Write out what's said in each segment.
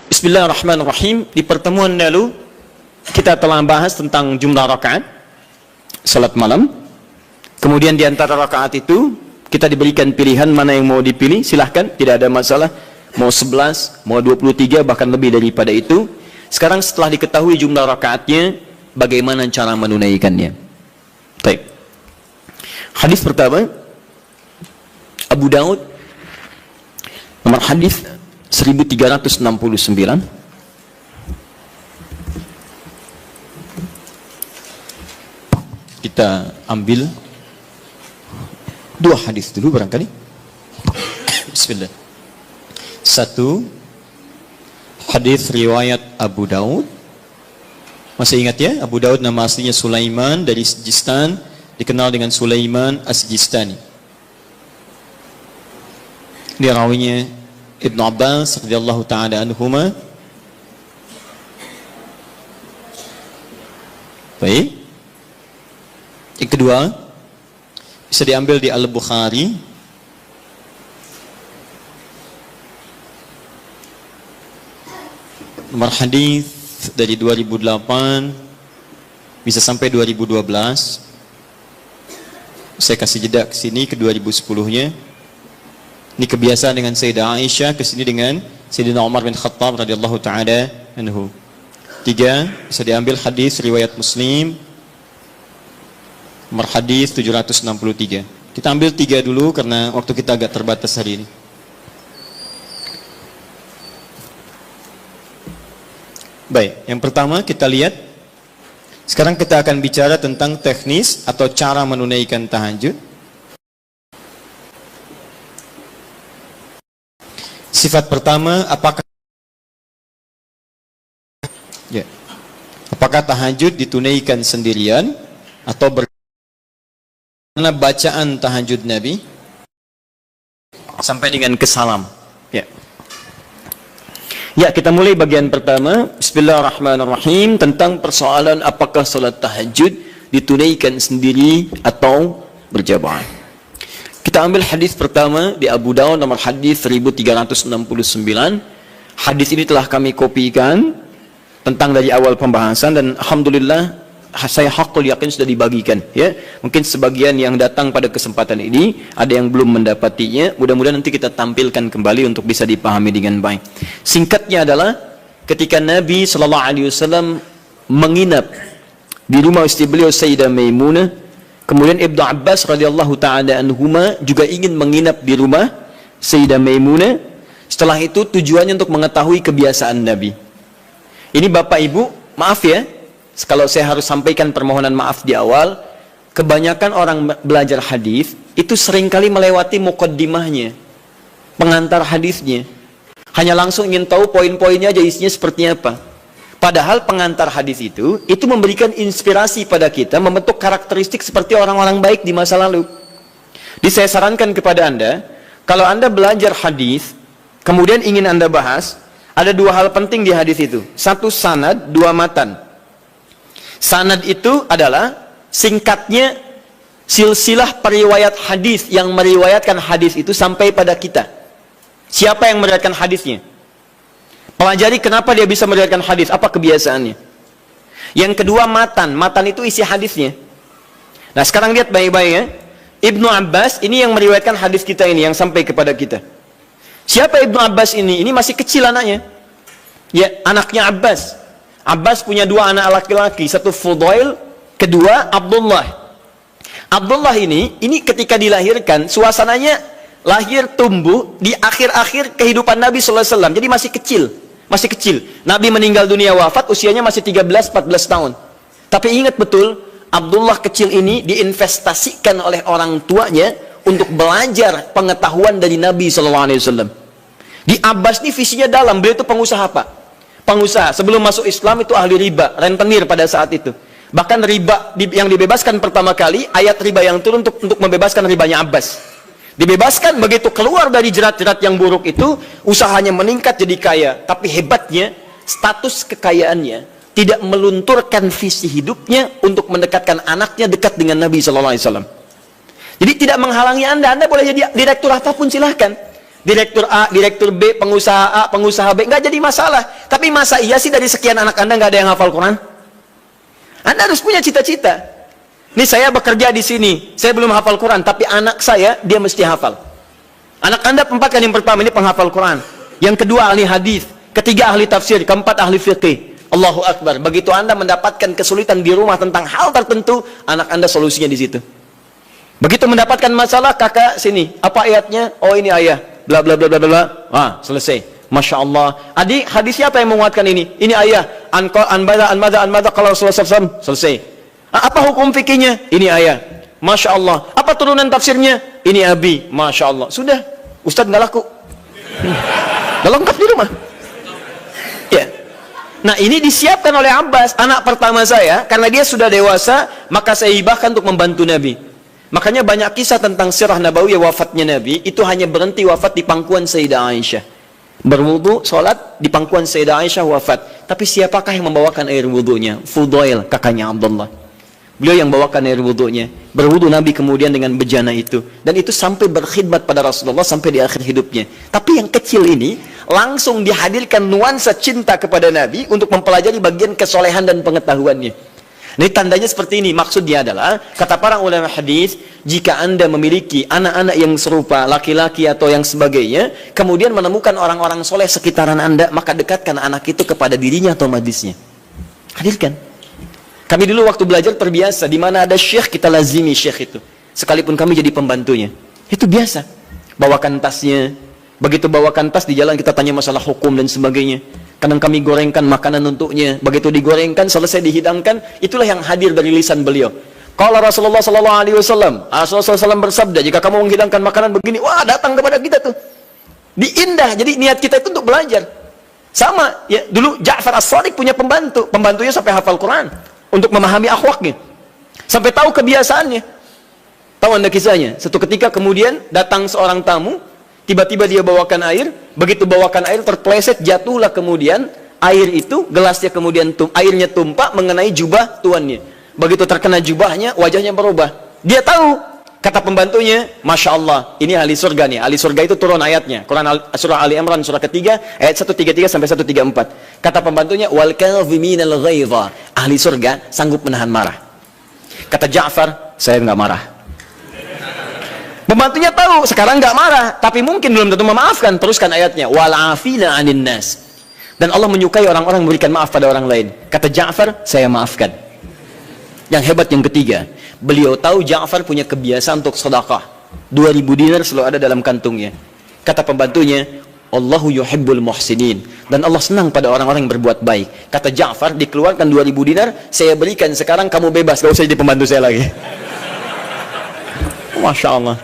Bismillahirrahmanirrahim. Di pertemuan lalu kita telah bahas tentang jumlah rakaat salat malam. Kemudian di antara rakaat itu kita diberikan pilihan mana yang mau dipilih, silahkan, tidak ada masalah. Mau 11, mau 23, bahkan lebih daripada itu. Sekarang setelah diketahui jumlah rakaatnya, bagaimana cara menunaikannya? Baik. Hadis pertama, Abu Daud, nomor hadis 1369. Kita ambil dua hadis dulu barangkali. Bismillah. Satu, hadis riwayat Abu Daud. Masih ingat ya? Abu Daud nama aslinya Sulaiman dari Sijistan, dikenal dengan Sulaiman As-Sijistani. Dia rawinya Ibnu Abbas radhiyallahu taala anhuma. Baik. Yang kedua, bisa diambil di Al-Bukhari. Nomor hadis dari 2008 bisa sampai 2012. Saya kasih jeda ke sini ke 2010-nya. Ini kebiasaan dengan Sayyidah Aisyah, ke sini dengan Sayyidina Umar bin Khattab radhiyallahu taala anhu. Tiga, bisa diambil hadis riwayat Muslim. Nomor hadis 763. Kita ambil tiga dulu karena waktu kita agak terbatas hari ini. Baik, yang pertama kita lihat. Sekarang kita akan bicara tentang teknis atau cara menunaikan tahajud. Sifat pertama, apakah tahajud ditunaikan sendirian atau karena bacaan tahajud Nabi sampai dengan kesalam. Ya, kita mulai bagian pertama. Bismillahirrahmanirrahim, tentang persoalan apakah salat tahajud ditunaikan sendiri atau berjamaah. Kita ambil hadis pertama di Abu Daud nomor hadis 1369. Hadis ini telah kami kopikan tentang dari awal pembahasan dan alhamdulillah saya hakul yakin sudah dibagikan ya. Mungkin sebagian yang datang pada kesempatan ini ada yang belum mendapatinya, mudah-mudahan nanti kita tampilkan kembali untuk bisa dipahami dengan baik. Singkatnya adalah ketika Nabi SAW menginap di rumah istri beliau Sayyidah Maimunah, kemudian Ibnu Abbas radhiyallahu taala anhuma juga ingin menginap di rumah Sayyidah Maimunah. Setelah itu tujuannya untuk mengetahui kebiasaan Nabi. Ini Bapak Ibu, maaf ya, kalau saya harus sampaikan permohonan maaf di awal, kebanyakan orang belajar hadis itu seringkali melewati muqaddimahnya, pengantar hadisnya. Hanya langsung ingin tahu poin-poinnya aja isinya seperti apa. Padahal pengantar hadis itu memberikan inspirasi pada kita membentuk karakteristik seperti orang-orang baik di masa lalu. Jadi saya sarankan kepada Anda, kalau Anda belajar hadis, kemudian ingin Anda bahas, ada dua hal penting di hadis itu. Satu sanad, dua matan. Sanad itu adalah singkatnya silsilah periwayat hadis yang meriwayatkan hadis itu sampai pada kita. Siapa yang meriwayatkan hadisnya? Pelajari kenapa dia bisa meriwayatkan hadis, apa kebiasaannya. Yang kedua matan, matan itu isi hadisnya. Nah sekarang lihat baik-baik ya. Ibnu Abbas ini yang meriwayatkan hadis kita ini, yang sampai kepada kita. Siapa Ibnu Abbas ini? Ini masih kecil anaknya. Ya, anaknya Abbas. Abbas punya dua anak laki-laki, satu Fudail, kedua Abdullah. Abdullah ini ketika dilahirkan, suasananya lahir tumbuh di akhir-akhir kehidupan Nabi SAW. Jadi masih kecil. Nabi meninggal dunia wafat, usianya masih 13-14 tahun. Tapi ingat betul, Abdullah kecil ini diinvestasikan oleh orang tuanya untuk belajar pengetahuan dari Nabi SAW. Di Abbas ini visinya dalam, beliau itu pengusaha Pak. Pengusaha, sebelum masuk Islam itu ahli riba, rentenir pada saat itu. Bahkan riba yang dibebaskan pertama kali, ayat riba yang turun untuk membebaskan ribanya Abbas. Dibebaskan, begitu keluar dari jerat-jerat yang buruk itu, usahanya meningkat jadi kaya. Tapi hebatnya, status kekayaannya tidak melunturkan visi hidupnya untuk mendekatkan anaknya dekat dengan Nabi SAW. Jadi tidak menghalangi Anda boleh jadi direktur apapun silahkan. Direktur A, direktur B, pengusaha A, pengusaha B, nggak jadi masalah. Tapi masa iya sih dari sekian anak Anda nggak ada yang hafal Quran? Anda harus punya cita-cita. Nih saya bekerja di sini, saya belum hafal Quran, tapi anak saya dia mesti hafal. Anak Anda empatkan, yang pertama ini penghafal Quran, yang kedua ahli hadis, ketiga ahli tafsir, keempat ahli fiqih. Allahu Akbar. Begitu Anda mendapatkan kesulitan di rumah tentang hal tertentu, anak Anda solusinya di situ. Begitu mendapatkan masalah, kakak sini, apa ayatnya? Oh ini ayat, bla bla bla bla bla. Ah, selesai. Masya Allah. Adik, hadisnya apa yang menguatkan ini? Ini ayat. Anmada kalau Rasulullah SAW. Selesai. Apa hukum fikihnya? Ini ayat. Masya Allah. Apa turunan tafsirnya? Ini abi. Masya Allah. Sudah. Ustadz nggak laku. Nggak lengkap di rumah. Ya. Nah ini disiapkan oleh Abbas, anak pertama saya. Karena dia sudah dewasa, maka saya hibahkan untuk membantu Nabi. Makanya banyak kisah tentang sirah Nabawiyah wafatnya Nabi, itu hanya berhenti wafat di pangkuan Sayyidah Aisyah. Berwudu, sholat, di pangkuan Sayyidah Aisyah wafat. Tapi siapakah yang membawakan air wudunya? Fudail, kakaknya Abdullah. Beliau yang bawakan air wudunya. Berwudu Nabi kemudian dengan bejana itu. Dan itu sampai berkhidmat pada Rasulullah sampai di akhir hidupnya. Tapi yang kecil ini, langsung dihadirkan nuansa cinta kepada Nabi untuk mempelajari bagian kesolehan dan pengetahuannya. Ini tandanya seperti ini. Maksudnya adalah, kata para ulama hadis, jika Anda memiliki anak-anak yang serupa, laki-laki atau yang sebagainya, kemudian menemukan orang-orang soleh sekitaran Anda, maka dekatkan anak itu kepada dirinya atau majlisnya. Hadirkan. Kami dulu waktu belajar terbiasa, di mana ada syekh, kita lazimi syekh itu. Sekalipun kami jadi pembantunya. Itu biasa. Bawakan tasnya. Begitu bawakan tas, di jalan kita tanya masalah hukum dan sebagainya. Kadang kami gorengkan makanan untuknya. Begitu digorengkan, selesai dihidangkan, itulah yang hadir dari lisan beliau. Kalau Rasulullah SAW, Rasulullah SAW bersabda, jika kamu menghidangkan makanan begini, wah datang kepada kita tuh. Diindah, jadi niat kita itu untuk belajar. Sama, ya dulu Ja'far As-Shadiq punya pembantu. Pembantunya sampai hafal Quran. Untuk memahami akhlaknya. Sampai tahu kebiasaannya. Tahu Anda kisahnya? Satu ketika kemudian datang seorang tamu, tiba-tiba dia bawakan air, begitu bawakan air terpleset, jatuhlah kemudian air itu, gelasnya kemudian airnya tumpah mengenai jubah tuannya. Begitu terkena jubahnya, wajahnya berubah. Dia tahu, kata pembantunya, Masya Allah, ini ahli surga nih. Ahli surga itu turun ayatnya. Quran surah Ali Imran surah ketiga, ayat 133 sampai 134. Kata pembantunya, wal kadhiminal ghaidha. Ahli surga sanggup menahan marah. Kata Ja'far, saya nggak marah. Pembantunya tahu, sekarang nggak marah, tapi mungkin belum tentu memaafkan. Teruskan ayatnya, wal afina 'anin nas. Dan Allah menyukai orang-orang memberikan maaf pada orang lain. Kata Ja'far, saya maafkan. Yang hebat yang ketiga, beliau tahu Ja'far punya kebiasaan untuk sedekah. 2000 dinar selalu ada dalam kantungnya. Kata pembantunya, Allahu yuhibbul muhsinin. Dan Allah senang pada orang-orang yang berbuat baik. Kata Ja'far, dikeluarkan 2000 dinar, saya berikan sekarang, kamu bebas, gak usah jadi pembantu saya lagi. Masya Allah.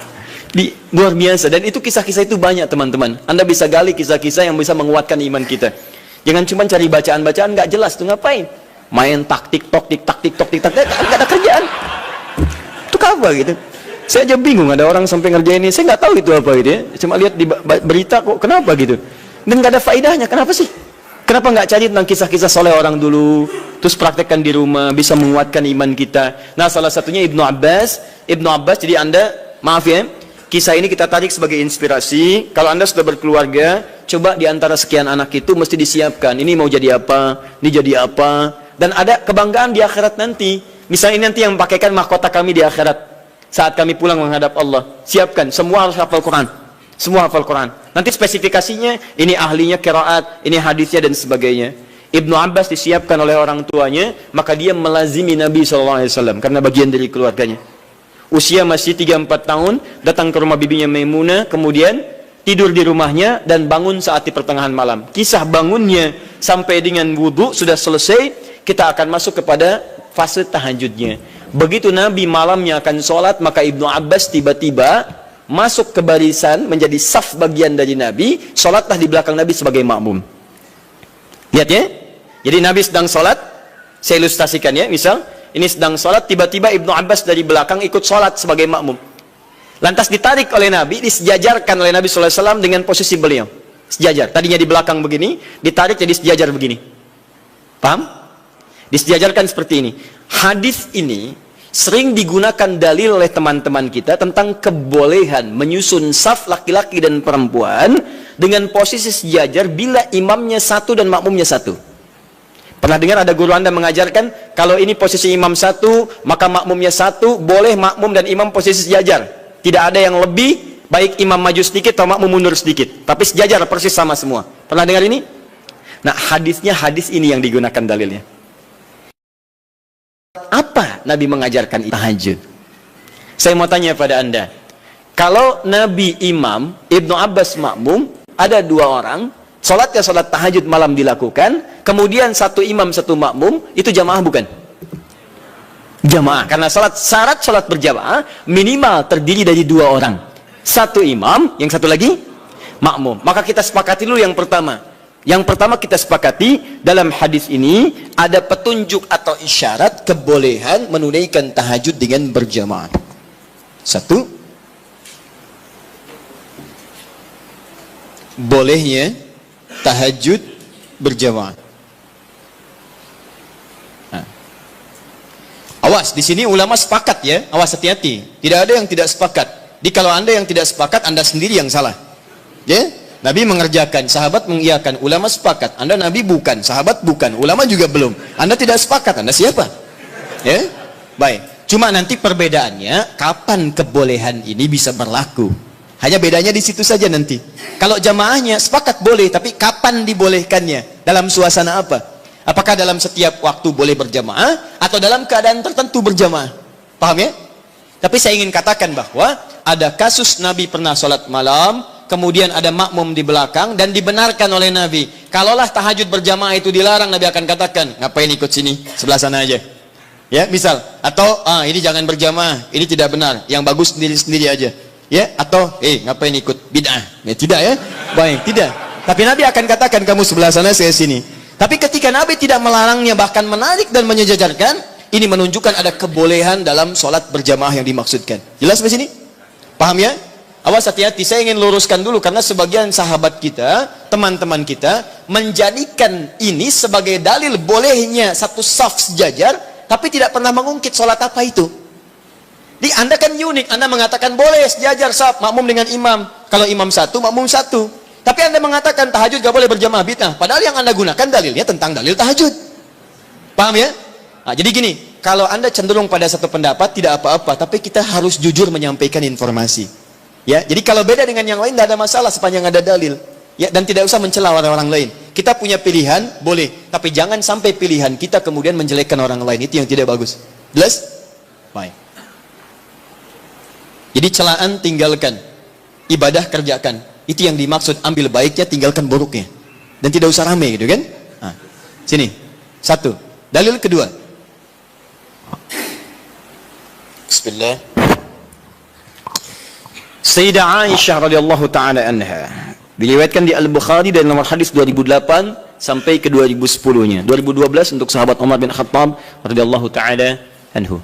Luar biasa. Dan itu kisah-kisah itu banyak teman-teman. Anda bisa gali kisah-kisah yang bisa menguatkan iman kita. Jangan cuma cari bacaan-bacaan gak jelas tuh, ngapain? Main tik-tok, tik-tak, gak ada kerjaan. Itu apa gitu? Saya aja bingung, ada orang sampai ngerjain ini, saya nggak tahu itu apa gitu ya. Cuma lihat di berita kok, kenapa gitu? Dan nggak ada faedahnya, kenapa sih? Kenapa nggak cari tentang kisah-kisah soleh orang dulu, terus praktekkan di rumah, bisa menguatkan iman kita. Nah salah satunya Ibnu Abbas, jadi Anda, maaf ya, kisah ini kita tarik sebagai inspirasi. Kalau Anda sudah berkeluarga, coba di antara sekian anak itu mesti disiapkan, ini mau jadi apa, ini jadi apa. Dan ada kebanggaan di akhirat nanti. Misalnya ini nanti yang pakaikan mahkota kami di akhirat. Saat kami pulang menghadap Allah, siapkan, semua harus hafal Quran. Semua hafal Quran. Nanti spesifikasinya, ini ahlinya qiraat, ini hadisnya dan sebagainya. Ibnu Abbas disiapkan oleh orang tuanya, maka dia melazimi Nabi SAW, karena bagian dari keluarganya. Usia masih 3-4 tahun, datang ke rumah bibinya Maimunah, kemudian tidur di rumahnya, dan bangun saat di pertengahan malam. Kisah bangunnya sampai dengan wudu sudah selesai, kita akan masuk kepada fase tahajudnya. Begitu Nabi malamnya akan sholat, maka Ibnu Abbas tiba-tiba masuk ke barisan, menjadi saf bagian dari Nabi, sholatlah di belakang Nabi sebagai makmum. Lihat ya, jadi Nabi sedang sholat, saya ilustrasikan ya, misal, ini sedang sholat, tiba-tiba Ibnu Abbas dari belakang ikut sholat sebagai makmum. Lantas ditarik oleh Nabi, disejajarkan oleh Nabi SAW dengan posisi beliau. Sejajar, tadinya di belakang begini, ditarik jadi sejajar begini. Paham? Disejajarkan seperti ini. Hadis ini sering digunakan dalil oleh teman-teman kita tentang kebolehan menyusun saf laki-laki dan perempuan dengan posisi sejajar bila imamnya satu dan makmumnya satu. Pernah dengar ada guru Anda mengajarkan, kalau ini posisi imam satu, maka makmumnya satu, boleh makmum dan imam posisi sejajar. Tidak ada yang lebih, baik imam maju sedikit atau makmum mundur sedikit. Tapi sejajar, persis sama semua. Pernah dengar ini? Nah, hadisnya hadis ini yang digunakan dalilnya. Apa Nabi mengajarkan tahajud? Saya mau tanya pada Anda. Kalau Nabi imam, Ibnu Abbas makmum, ada dua orang, sholatnya sholat tahajud malam dilakukan, kemudian satu imam satu makmum, itu jamaah bukan? Jamaah, karena syarat sholat berjamaah minimal terdiri dari dua orang, satu imam, yang satu lagi makmum. Maka kita sepakati dulu yang pertama. Yang pertama kita sepakati dalam hadis ini ada petunjuk atau isyarat kebolehan menunaikan tahajud dengan berjamaah. Satu, bolehnya tahajud berjamaah. Nah. Awas, di sini ulama sepakat ya. Awas, hati-hati. Tidak ada yang tidak sepakat. Jadi kalau Anda yang tidak sepakat, Anda sendiri yang salah. Ya? Nabi mengerjakan, sahabat mengiyakan, ulama sepakat. Anda Nabi bukan, sahabat bukan, ulama juga belum. Anda tidak sepakat, Anda siapa? Ya? Baik. Cuma nanti perbedaannya kapan kebolehan ini bisa berlaku. Hanya bedanya di situ saja nanti. Kalau jamaahnya sepakat boleh, tapi kapan dibolehkannya? Dalam suasana apa? Apakah dalam setiap waktu boleh berjamaah atau dalam keadaan tertentu berjamaah? Paham ya? Tapi saya ingin katakan bahwa ada kasus Nabi pernah sholat malam, kemudian ada makmum di belakang dan dibenarkan oleh Nabi. Kalaulah tahajud berjamaah itu dilarang, Nabi akan katakan, ngapain ikut sini? Sebelah sana aja. Ya, misal. Atau, ini jangan berjamaah, ini tidak benar. Yang bagus sendiri-sendiri aja. Ya, atau ngapain ikut bid'ah? Ya, tidak ya. Baik, tidak. Tapi Nabi akan katakan kamu sebelah sana, saya sini. Tapi ketika Nabi tidak melarangnya, bahkan menarik dan menyejajarkan, ini menunjukkan ada kebolehan dalam sholat berjamaah yang dimaksudkan. Jelas sampai sini? Paham ya? Awas, hati-hati. Saya ingin luruskan dulu karena sebagian sahabat kita, teman-teman kita menjadikan ini sebagai dalil bolehnya satu saf sejajar, tapi tidak pernah mengungkit sholat apa itu. Di Anda kan unik, Anda mengatakan boleh sejajar saf, makmum dengan imam. Kalau imam satu, makmum satu. Tapi Anda mengatakan tahajud gak boleh berjamaah, bid'ah. Padahal yang Anda gunakan dalilnya tentang dalil tahajud. Paham ya? Nah, jadi gini, kalau Anda cenderung pada satu pendapat tidak apa-apa, tapi kita harus jujur menyampaikan informasi. Ya, jadi kalau beda dengan yang lain tidak ada masalah sepanjang ada dalil. Ya, dan tidak usah mencela orang lain. Kita punya pilihan, boleh, tapi jangan sampai pilihan kita kemudian menjelekkan orang lain. Itu yang tidak bagus. Jelas? Baik. Jadi celaan tinggalkan, ibadah kerjakan. Itu yang dimaksud, ambil baiknya, tinggalkan buruknya. Dan tidak usah rame gitu kan? Nah, sini. Satu. Dalil kedua. Bismillah. Sayyidah Aisyah radhiyallahu taala anha. Diriwayatkan di Al-Bukhari dari nomor hadis 2008 sampai ke 2010-nya. 2012 untuk sahabat Umar bin Khattab radhiyallahu taala anhu.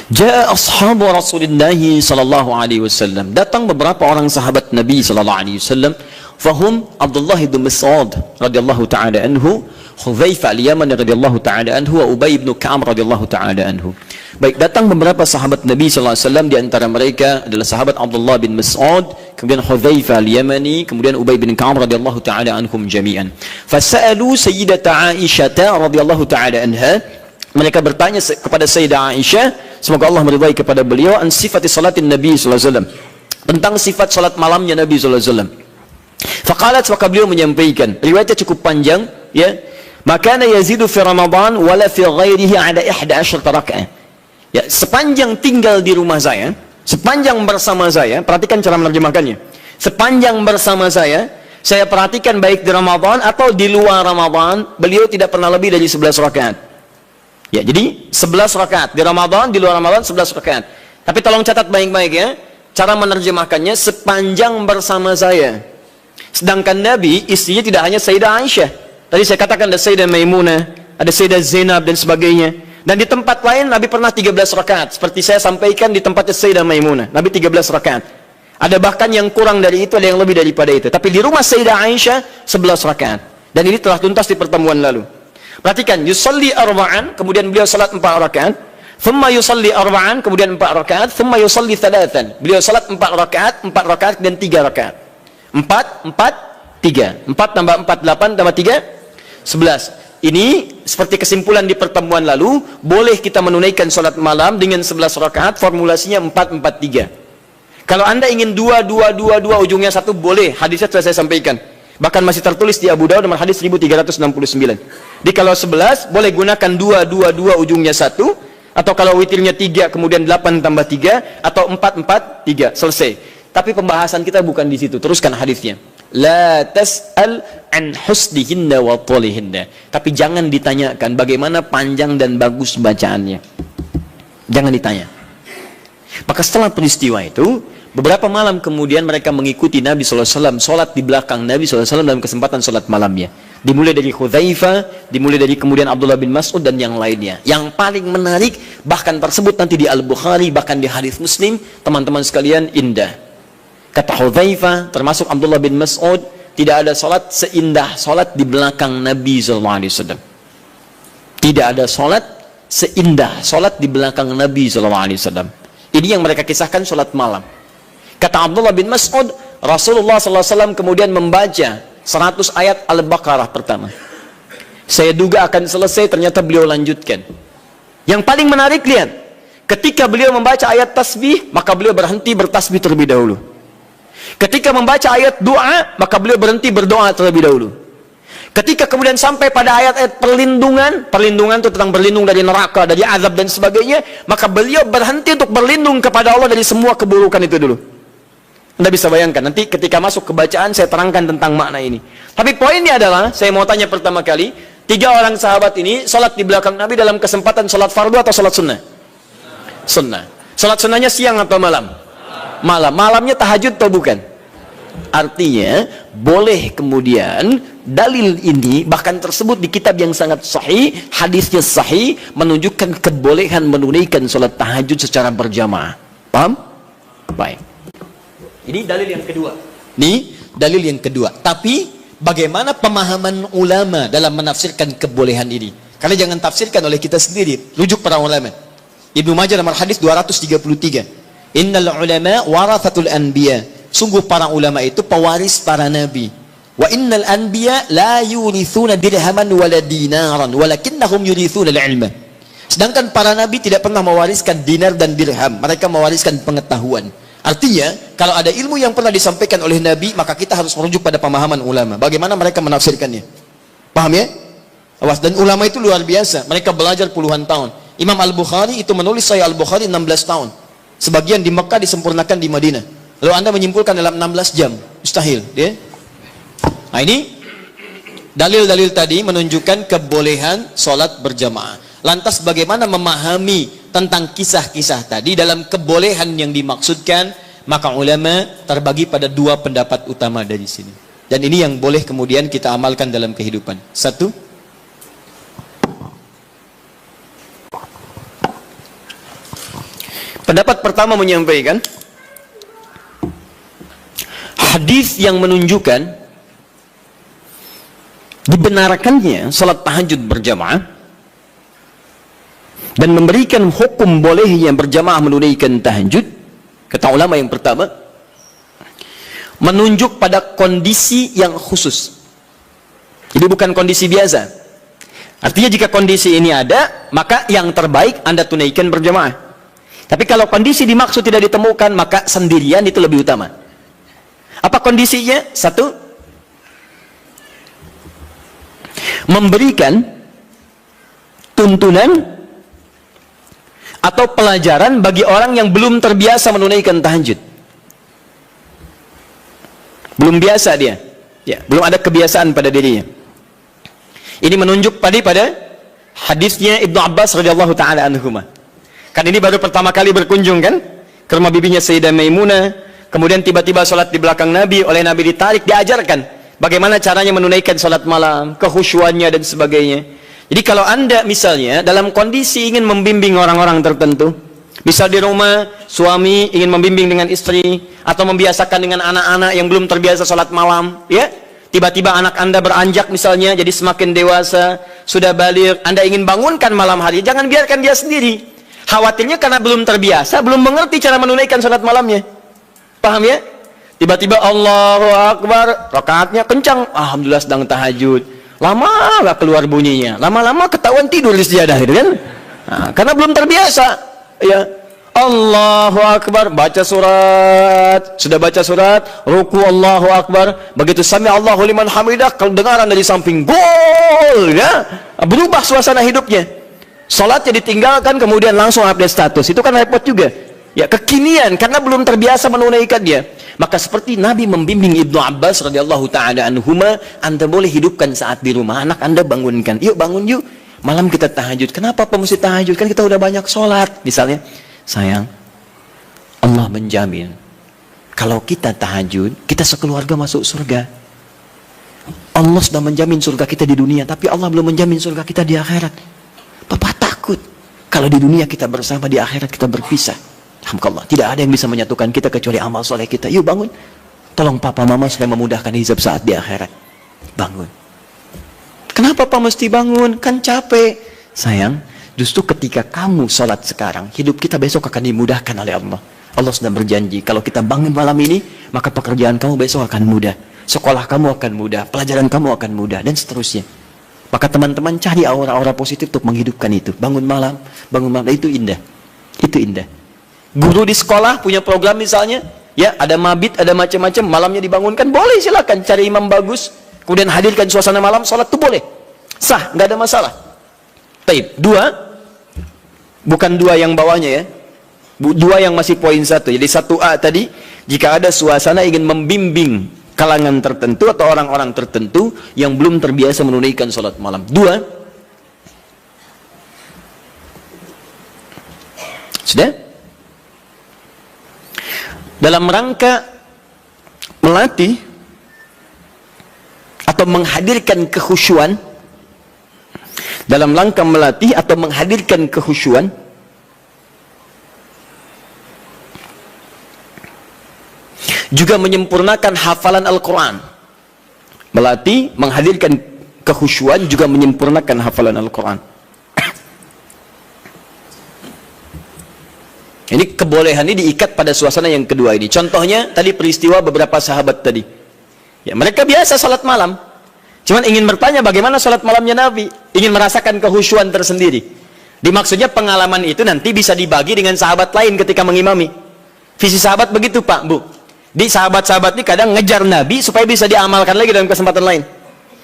Ja'a ashabu Rasulullah sallallahu alaihi wasallam. Datang beberapa orang sahabat Nabi sallallahu alaihi wasallam. Fahum Abdullah bin Mas'ud radhiyallahu taala anhu, Hudzaifah al-Yamani radhiyallahu taala anhu, wa Ubay bin Ka'ab radhiyallahu taala anhu. Baik, datang beberapa sahabat Nabi sallallahu alaihi wasallam, di antara mereka adalah sahabat Abdullah bin Mas'ud, kemudian Hudzaifah al-Yamani, kemudian Ubay bin Ka'ab radhiyallahu taala anhum jami'an. Fasa'alu Sayyidata Aisyah radhiyallahu taala anha. Mereka bertanya kepada Sayyidah Aisyah, semoga Allah meridai kepada beliau, an sifati salatin Nabi sallallahu alaihi wasallam, tentang sifat salat malamnya Nabi sallallahu alaihi wasallam. Faqalat, maka beliau menyampaikan, riwayatnya cukup panjang ya. Maka yazidu fi Ramadan wala fi ghairihi ada 11 rakaat. Ya, sepanjang tinggal di rumah saya, sepanjang bersama saya, perhatikan cara menerjemahkannya. Sepanjang bersama saya perhatikan baik di Ramadan atau di luar Ramadan, beliau tidak pernah lebih dari 11 rakaat. Ya, jadi 11 rakaat di Ramadan, di luar Ramadan 11 rakaat. Tapi tolong catat baik-baik ya, cara menerjemahkannya sepanjang bersama saya. Sedangkan Nabi, istrinya tidak hanya Sayyidah Aisyah. Tadi saya katakan ada Sayyidah Maimunah, ada Sayyidah Zainab dan sebagainya. Dan di tempat lain Nabi pernah 13 rakaat. Seperti saya sampaikan di tempatnya Sayyidah Maimunah, Nabi 13 rakaat. Ada bahkan yang kurang dari itu, ada yang lebih daripada itu. Tapi di rumah Sayyidah Aisyah 11 rakaat. Dan ini telah tuntas di pertemuan lalu. Perhatikan, yusalli arba'an, kemudian beliau salat 4 rakaat. Thumma yusalli arba'an, kemudian 4 rakaat. Thumma yusalli thalathan. Beliau salat 4 rakaat dan 3 rakaat. 4, 3. 4 tambah 4, 8 tambah 3, 11. Ini seperti kesimpulan di pertemuan lalu, boleh kita menunaikan salat malam dengan 11 rakaat, formulasinya 4, 4, 3. Kalau Anda ingin 2, 2, 2, 2, ujungnya 1, boleh. Hadisnya sudah saya sampaikan. Bahkan masih tertulis di Abu Dawud nomor hadis 1369. Jadi kalau 11, boleh gunakan 2, 2, 2, ujungnya 1. Atau kalau witirnya 3, kemudian 8 tambah 3. Atau 4, 4, 3. Selesai. Tapi pembahasan kita bukan di situ. Teruskan hadisnya. La tas'al an husnihinna wa tolihinna. Tapi jangan ditanyakan bagaimana panjang dan bagus bacaannya. Jangan ditanya. Maka setelah peristiwa itu, beberapa malam kemudian mereka mengikuti Nabi SAW, sholat di belakang Nabi SAW dalam kesempatan sholat malamnya. Dimulai dari Hudzaifah, dimulai dari kemudian Abdullah bin Mas'ud dan yang lainnya. Yang paling menarik, bahkan tersebut nanti di Al-Bukhari, bahkan di hadis Muslim, teman-teman sekalian, indah. Kata Hudzaifah, termasuk Abdullah bin Mas'ud, tidak ada sholat seindah sholat di belakang Nabi SAW. Tidak ada sholat seindah sholat di belakang Nabi SAW. Ini yang mereka kisahkan sholat malam. Kata Abdullah bin Mas'ud, Rasulullah SAW kemudian membaca 100 ayat Al-Baqarah pertama. Saya duga akan selesai, ternyata beliau lanjutkan. Yang paling menarik, lihat. Ketika beliau membaca ayat tasbih, maka beliau berhenti bertasbih terlebih dahulu. Ketika membaca ayat doa, maka beliau berhenti berdoa terlebih dahulu. Ketika kemudian sampai pada ayat-ayat perlindungan itu tentang berlindung dari neraka, dari azab dan sebagainya, maka beliau berhenti untuk berlindung kepada Allah dari semua keburukan itu dulu. Anda bisa bayangkan, nanti ketika masuk ke bacaan saya terangkan tentang makna ini. Tapi poinnya adalah, saya mau tanya pertama kali, 3 orang sahabat ini salat di belakang Nabi dalam kesempatan salat fardu atau salat sunnah? Sunnah. Salat sunnahnya siang atau malam? Malam. Malamnya tahajud atau bukan? Artinya, boleh kemudian dalil ini bahkan tersebut di kitab yang sangat sahih, hadisnya sahih, menunjukkan kebolehan menunaikan salat tahajud secara berjamaah. Paham? Baik. Ini dalil yang kedua. Ini dalil yang kedua. Tapi bagaimana pemahaman ulama dalam menafsirkan kebolehan ini? Karena jangan tafsirkan oleh kita sendiri. Rujuk para ulama. Ibnu Majah nomor hadis 233. Innal ulama warathatul anbiya. Sungguh para ulama itu pewaris para nabi. Wa innal anbiya la yurithuna dirhaman wala dinaran, walakinnahum yurithuna al-ilma. Sedangkan para nabi tidak pernah mewariskan dinar dan dirham. Mereka mewariskan pengetahuan. Artinya, kalau ada ilmu yang pernah disampaikan oleh Nabi, maka kita harus merujuk pada pemahaman ulama. Bagaimana mereka menafsirkannya? Paham ya? Awas, dan ulama itu luar biasa. Mereka belajar puluhan tahun. Imam Al-Bukhari itu menulis Sahih Al-Bukhari 16 tahun. Sebagian di Mekah disempurnakan di Madinah. Lalu Anda menyimpulkan dalam 16 jam. Mustahil. Ya? Nah ini, dalil-dalil tadi menunjukkan kebolehan sholat berjamaah. Lantas bagaimana memahami tentang kisah-kisah tadi dalam kebolehan yang dimaksudkan? Maka ulama terbagi pada 2 pendapat utama dari sini. Dan ini yang boleh kemudian kita amalkan dalam kehidupan. 1, pendapat pertama menyampaikan hadis yang menunjukkan dibenarkannya salat tahajud berjamaah dan memberikan hukum bolehnya berjamaah menunaikan tahajud. Kata ulama yang pertama, menunjuk pada kondisi yang khusus. Jadi bukan kondisi biasa. Artinya jika kondisi ini ada, maka yang terbaik Anda tunaikan berjamaah. Tapi kalau kondisi dimaksud tidak ditemukan, maka sendirian itu lebih utama. Apa kondisinya? 1, memberikan tuntunan atau pelajaran bagi orang yang belum terbiasa menunaikan tahajud. Belum biasa dia. Ya, belum ada kebiasaan pada dirinya. Ini menunjuk pada hadisnya Ibnu Abbas radhiyallahu taala anhuma. Kan ini baru pertama kali berkunjung kan ke rumah bibinya Sayyidah Maimunah, kemudian tiba-tiba sholat di belakang Nabi, oleh Nabi ditarik, diajarkan bagaimana caranya menunaikan sholat malam, kekhusyuannya dan sebagainya. Jadi kalau Anda misalnya dalam kondisi ingin membimbing orang-orang tertentu, misal di rumah suami ingin membimbing dengan istri atau membiasakan dengan anak-anak yang belum terbiasa sholat malam, ya, Tiba-tiba anak Anda beranjak misalnya, jadi semakin dewasa, sudah balik, Anda ingin bangunkan malam hari, jangan biarkan dia sendiri. Khawatirnya karena belum terbiasa, belum mengerti cara menunaikan salat malamnya. Paham ya? Tiba-tiba Allahu Akbar, rakaatnya kencang, alhamdulillah sedang tahajud. Lama gak keluar bunyinya, lama-lama ketahuan tidur di sejadah, gitu kan? Nah, karena belum terbiasa, ya. Allahu Akbar, baca surat, sudah baca surat, ruku Allahu Akbar, begitu sami Allahu liman hamidah, kedengaran dari samping, gol, ya, berubah suasana hidupnya. Salatnya ditinggalkan, kemudian langsung update status, itu kan repot juga, ya, kekinian, karena belum terbiasa menunaikan dia. Maka seperti Nabi membimbing Ibnu Abbas radhiyallahu taala anhuma, Anda boleh hidupkan saat di rumah, anak Anda bangunkan, yuk bangun yuk, malam kita tahajud. Kenapa Pak mesti tahajud? Kan kita udah banyak sholat, misalnya. Sayang, Allah menjamin kalau kita tahajud, kita sekeluarga masuk surga. Allah sudah menjamin surga kita di dunia, tapi Allah belum menjamin surga kita di akhirat. Papa takut kalau di dunia kita bersama, di akhirat kita berpisah. Alhamdulillah, tidak ada yang bisa menyatukan kita kecuali amal soleh kita. Yuk bangun, tolong papa mama supaya memudahkan hizab saat di akhirat. Bangun. Kenapa Pak mesti bangun? Kan capek. Sayang, justru ketika kamu sholat sekarang, hidup kita besok akan dimudahkan oleh Allah. Allah sudah berjanji, kalau kita bangun malam ini, maka pekerjaan kamu besok akan mudah, sekolah kamu akan mudah, pelajaran kamu akan mudah, dan seterusnya. Maka teman-teman cari aura-aura positif untuk menghidupkan itu. Bangun malam, itu indah. Itu indah. Guru di sekolah punya program misalnya, ya, ada mabit, ada macam-macam, malamnya dibangunkan, boleh, silakan cari imam bagus, kemudian hadirkan suasana malam, sholat itu boleh. Sah, nggak ada masalah. Baik, dua, bukan dua yang bawahnya ya, dua yang masih poin satu. Jadi 1A tadi, jika ada suasana ingin membimbing kalangan tertentu atau orang-orang tertentu yang belum terbiasa menunaikan sholat malam. Dua, sudah? Dalam rangka melatih atau menghadirkan kekhusyuan, dalam rangka melatih atau menghadirkan kekhusyuan, juga menyempurnakan hafalan Al-Quran. Melatih, menghadirkan kekhusyuan, juga menyempurnakan hafalan Al-Quran. Ini kebolehan ini diikat pada suasana yang kedua ini. Contohnya tadi peristiwa beberapa sahabat tadi, ya, mereka biasa salat malam, cuman ingin bertanya bagaimana salat malamnya Nabi, ingin merasakan kehusyuan tersendiri. Dimaksudnya pengalaman itu nanti bisa dibagi dengan sahabat lain ketika mengimami. Visi sahabat begitu Pak, Bu. Di sahabat-sahabat ini kadang ngejar Nabi supaya bisa diamalkan lagi dalam kesempatan lain.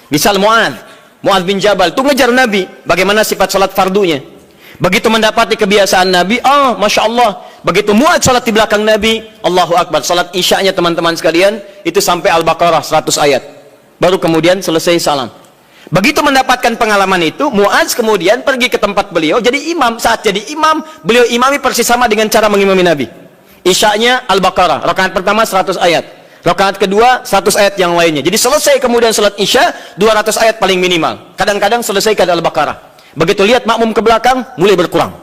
Misal Mu'adz bin Jabal itu ngejar Nabi, bagaimana sifat salat fardunya. Begitu mendapati kebiasaan Nabi, oh Masya Allah, begitu Mu'adz salat di belakang Nabi, Allahu Akbar, salat isya'nya teman-teman sekalian, itu sampai Al-Baqarah 100 ayat. Baru kemudian selesai salam. Begitu mendapatkan pengalaman itu, Mu'adz kemudian pergi ke tempat beliau, jadi imam. Saat jadi imam, beliau imami persis sama dengan cara mengimami Nabi. Isya'nya Al-Baqarah, rakaat pertama 100 ayat, rakaat kedua 100 ayat yang lainnya. Jadi selesai kemudian salat Isya 200 ayat paling minimal. Kadang-kadang selesai ke Al-Baqarah. Begitu lihat makmum ke belakang, mulai berkurang.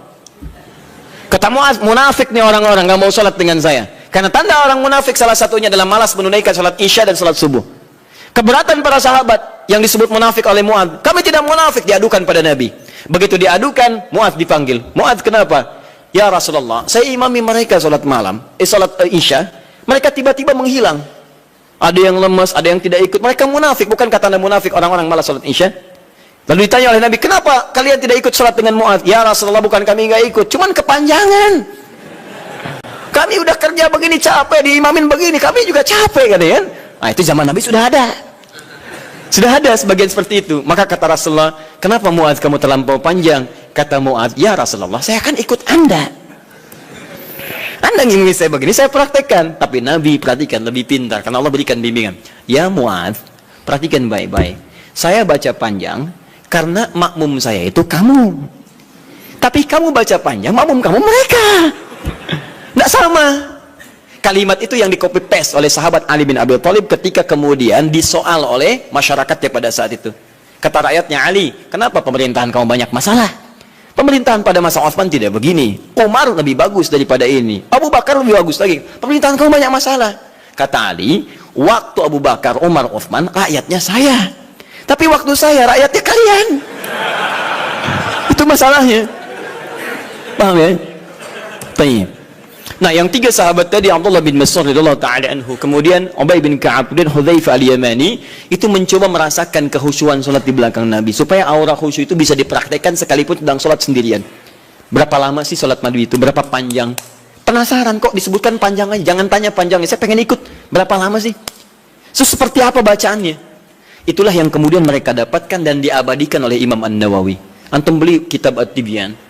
Kata Mu'adz, munafik nih orang-orang, gak mau salat dengan saya. Karena tanda orang munafik salah satunya adalah malas menunaikan salat Isya dan salat subuh. Keberatan para sahabat yang disebut munafik oleh Mu'adz. Kami tidak munafik, diadukan pada Nabi. Begitu diadukan, Mu'adz dipanggil. Mu'adz, kenapa? Ya Rasulullah, saya imami mereka salat malam, salat Isya, mereka tiba-tiba menghilang. Ada yang lemas, ada yang tidak ikut. Mereka munafik, bukan kata munafik orang-orang malas salat Isya. Lalu ditanya oleh Nabi, kenapa kalian tidak ikut salat dengan Mu'adz? Ya Rasulullah, bukan kami nggak ikut, cuman kepanjangan. Kami udah kerja begini capek, diimamin begini, kami juga capek, kan ya? Nah, itu zaman Nabi sudah ada. Sudah ada sebagian seperti itu. Maka kata Rasulullah, kenapa Mu'adz kamu terlampau panjang? Kata Mu'adz, ya Rasulullah, saya akan ikut Anda. Anda ingin saya begini, saya praktekkan. Tapi Nabi perhatikan, lebih pintar, karena Allah berikan bimbingan. Ya Mu'adz, perhatikan baik-baik. Saya baca panjang, karena makmum saya itu kamu. Tapi kamu baca panjang, makmum kamu mereka. Tidak sama. Kalimat itu yang di-copy paste oleh sahabat Ali bin Abi Thalib ketika kemudian disoal oleh masyarakatnya pada saat itu. Kata rakyatnya, Ali, kenapa pemerintahan kamu banyak masalah? Pemerintahan pada masa Utsman tidak begini. Umar lebih bagus daripada ini. Abu Bakar lebih bagus lagi. Pemerintahan kamu banyak masalah. Kata Ali, Waktu Abu Bakar, Umar, Uthman, rakyatnya saya. Tapi waktu saya, rakyatnya kalian. Itu masalahnya. Paham ya? Baik. Nah, yang tiga sahabat tadi, Abdullah bin Mas'ud radhiyallahu taala anhu, kemudian Ubay bin Ka'ab dan Hudzaifah al-Yamani, itu mencoba merasakan kehusyuan salat di belakang Nabi supaya aura khusyuk itu bisa dipraktekkan sekalipun sedang salat sendirian. Berapa lama sih salat Nabi itu? Berapa panjang? Penasaran kok disebutkan panjang aja. Jangan tanya panjangnya, saya pengen ikut. Berapa lama sih? So, seperti apa bacaannya? Itulah yang kemudian mereka dapatkan dan diabadikan oleh Imam An-Nawawi. Antum beli kitab At-Tibyan.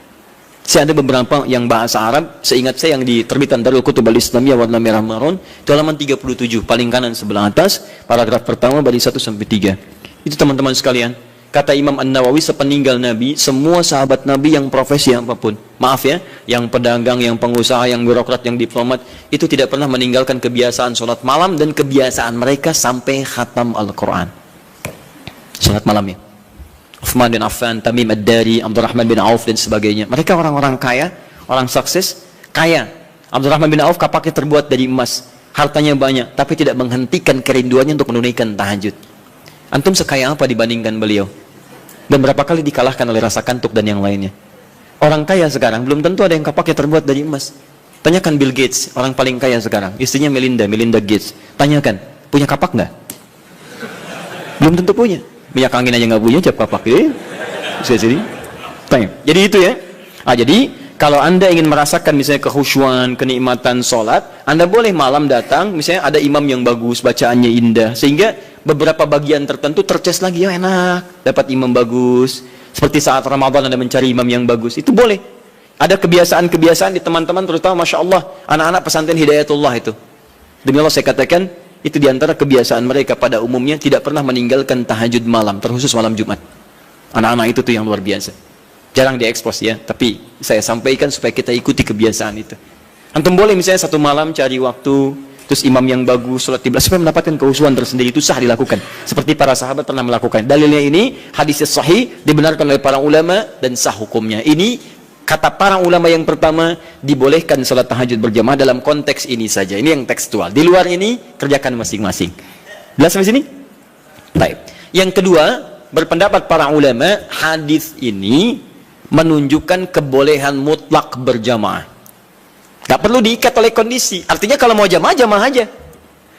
Saya ada beberapa yang bahasa Arab, seingat saya yang di terbitan Darul Kutub Al-Islamiyah warna merah marun, itu halaman 37, paling kanan sebelah atas, paragraf pertama dari 1 sampai 3. Itu teman-teman sekalian, kata Imam An-Nawawi, sepeninggal Nabi, semua sahabat Nabi yang profesi apapun, maaf ya, yang pedagang, yang pengusaha, yang birokrat, yang diplomat, itu tidak pernah meninggalkan kebiasaan sholat malam dan kebiasaan mereka sampai khatam Al-Quran. Sholat malamnya. Uthman bin Affan, Tamim Ad-Dari, Abdurrahman bin Auf dan sebagainya. Mereka orang-orang kaya, orang sukses, kaya. Abdurrahman bin Auf kapaknya terbuat dari emas, hartanya banyak, tapi tidak menghentikan kerinduannya untuk menunaikan tahajud. Antum sekaya apa dibandingkan beliau? Dan berapa kali dikalahkan oleh rasa kantuk dan yang lainnya? Orang kaya sekarang belum tentu ada yang kapaknya terbuat dari emas. Tanyakan Bill Gates, orang paling kaya sekarang, istrinya Melinda Gates. Tanyakan, punya kapak nggak? Belum tentu punya. Minyak angin aja nggak punya, cap kapak ya. Jadi itu ya. Jadi kalau Anda ingin merasakan misalnya kehusyuan, kenikmatan sholat, Anda boleh malam datang, misalnya ada imam yang bagus, bacaannya indah, sehingga beberapa bagian tertentu terces lagi, ya enak, dapat imam bagus. Seperti saat Ramadan Anda mencari imam yang bagus, itu boleh. Ada kebiasaan-kebiasaan di teman-teman, terutama Masya Allah, anak-anak pesantren Hidayatullah itu. Demi Allah saya katakan, itu diantara kebiasaan mereka pada umumnya tidak pernah meninggalkan tahajud malam, terkhusus malam Jumat. Anak-anak itu tuh yang luar biasa. Jarang diekspos ya, tapi saya sampaikan supaya kita ikuti kebiasaan itu. Antum boleh misalnya satu malam cari waktu, terus imam yang bagus, sholat tibla, supaya mendapatkan kehusuan tersendiri, itu sah dilakukan. Seperti para sahabat pernah melakukan. Dalilnya ini, hadis sahih, dibenarkan oleh para ulama, dan sah hukumnya. Ini kata para ulama yang pertama, dibolehkan salat tahajud berjamaah dalam konteks ini saja. Ini yang tekstual. Di luar ini, kerjakan masing-masing. Jelas sampai sini? Baik. Yang kedua, berpendapat para ulama, hadis ini menunjukkan kebolehan mutlak berjamaah. Gak perlu diikat oleh kondisi. Artinya kalau mau jamaah, jamaah aja.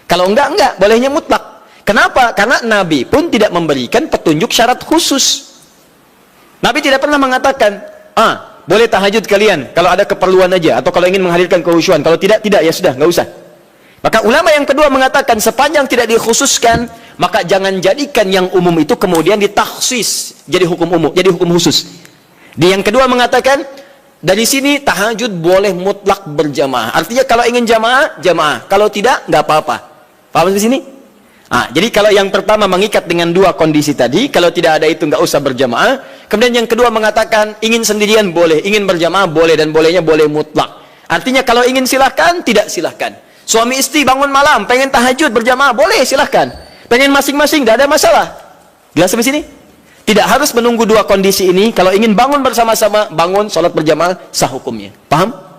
Kalau enggak, bolehnya mutlak. Kenapa? Karena Nabi pun tidak memberikan petunjuk syarat khusus. Nabi tidak pernah mengatakan, boleh tahajud kalian kalau ada keperluan aja, atau kalau ingin menghadirkan kehusyuan. Kalau tidak, ya sudah, nggak usah. Maka ulama yang kedua mengatakan, sepanjang tidak dikhususkan, maka jangan jadikan yang umum itu kemudian ditaksis jadi hukum umum, jadi hukum khusus. Di yang kedua mengatakan, dari sini tahajud boleh mutlak berjamaah. Artinya kalau ingin jamaah, jamaah. Kalau tidak, nggak apa-apa. Paham di sini? Jadi kalau yang pertama mengikat dengan dua kondisi tadi, kalau tidak ada itu nggak usah berjamaah. Kemudian yang kedua mengatakan ingin sendirian boleh, ingin berjamaah boleh, dan bolehnya boleh mutlak. Artinya kalau ingin silahkan, tidak silahkan. Suami istri bangun malam, pengen tahajud berjamaah boleh, silahkan. Pengen masing-masing, tidak ada masalah. Jelas sampai sini? Tidak harus menunggu dua kondisi ini. Kalau ingin bangun bersama-sama, bangun sholat berjamaah, sah hukumnya. Paham?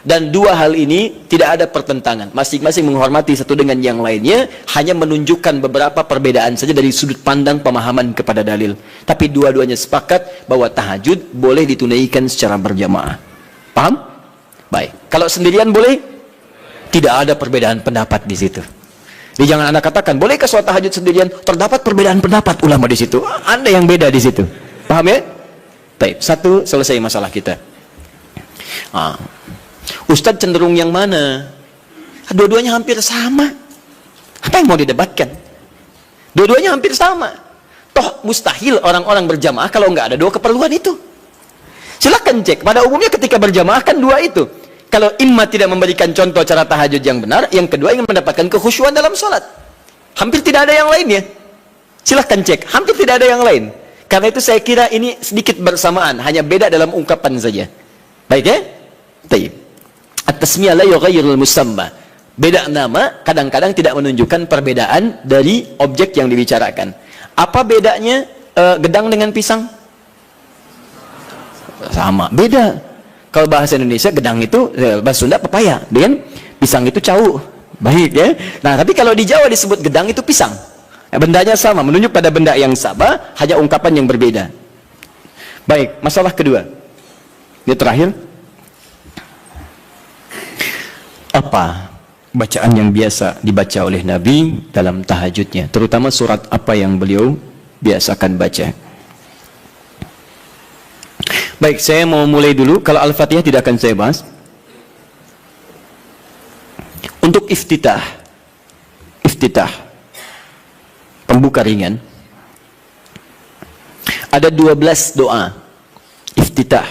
Dan dua hal ini tidak ada pertentangan, masing-masing menghormati satu dengan yang lainnya, hanya menunjukkan beberapa perbedaan saja dari sudut pandang pemahaman kepada dalil. Tapi dua-duanya sepakat bahwa tahajud boleh ditunaikan secara berjamaah. Paham? Baik. Kalau sendirian boleh? Tidak ada perbedaan pendapat di situ. Jadi jangan Anda katakan, bolehkah sholat tahajud sendirian? Terdapat perbedaan pendapat ulama di situ. Anda yang beda di situ. Paham ya? Baik. Satu, selesai masalah kita. Ustadz cenderung yang mana? Dua-duanya hampir sama. Apa yang mau didebatkan? Dua-duanya hampir sama. Toh mustahil orang-orang berjamaah kalau nggak ada dua keperluan itu. Silakan cek. Pada umumnya ketika berjamaah kan dua itu. Kalau imam tidak memberikan contoh cara tahajud yang benar, yang kedua ingin mendapatkan kekhusyuan dalam sholat. Hampir tidak ada yang lainnya. Silahkan cek. Hampir tidak ada yang lain. Karena itu saya kira ini sedikit bersamaan, hanya beda dalam ungkapan saja. Baik ya? Baik. At-tasmiyah la yughayyirul musamma. Beda nama kadang-kadang tidak menunjukkan perbedaan dari objek yang dibicarakan. Apa bedanya gedang dengan pisang? Sama, beda. Kalau bahasa Indonesia gedang itu bahasa Sunda pepaya, dengan pisang itu cau. Baik ya. Nah, tapi kalau di Jawa disebut gedang itu pisang. Bendanya sama, menunjuk pada benda yang sama, hanya ungkapan yang berbeda. Baik, masalah kedua. Ini terakhir. Apa bacaan yang biasa dibaca oleh Nabi dalam tahajudnya? Terutama surat apa yang beliau biasakan baca? Baik, saya mau mulai dulu. Kalau Al-Fatihah tidak akan saya bahas. Untuk iftitah, pembuka ringan, ada 12 doa iftitah.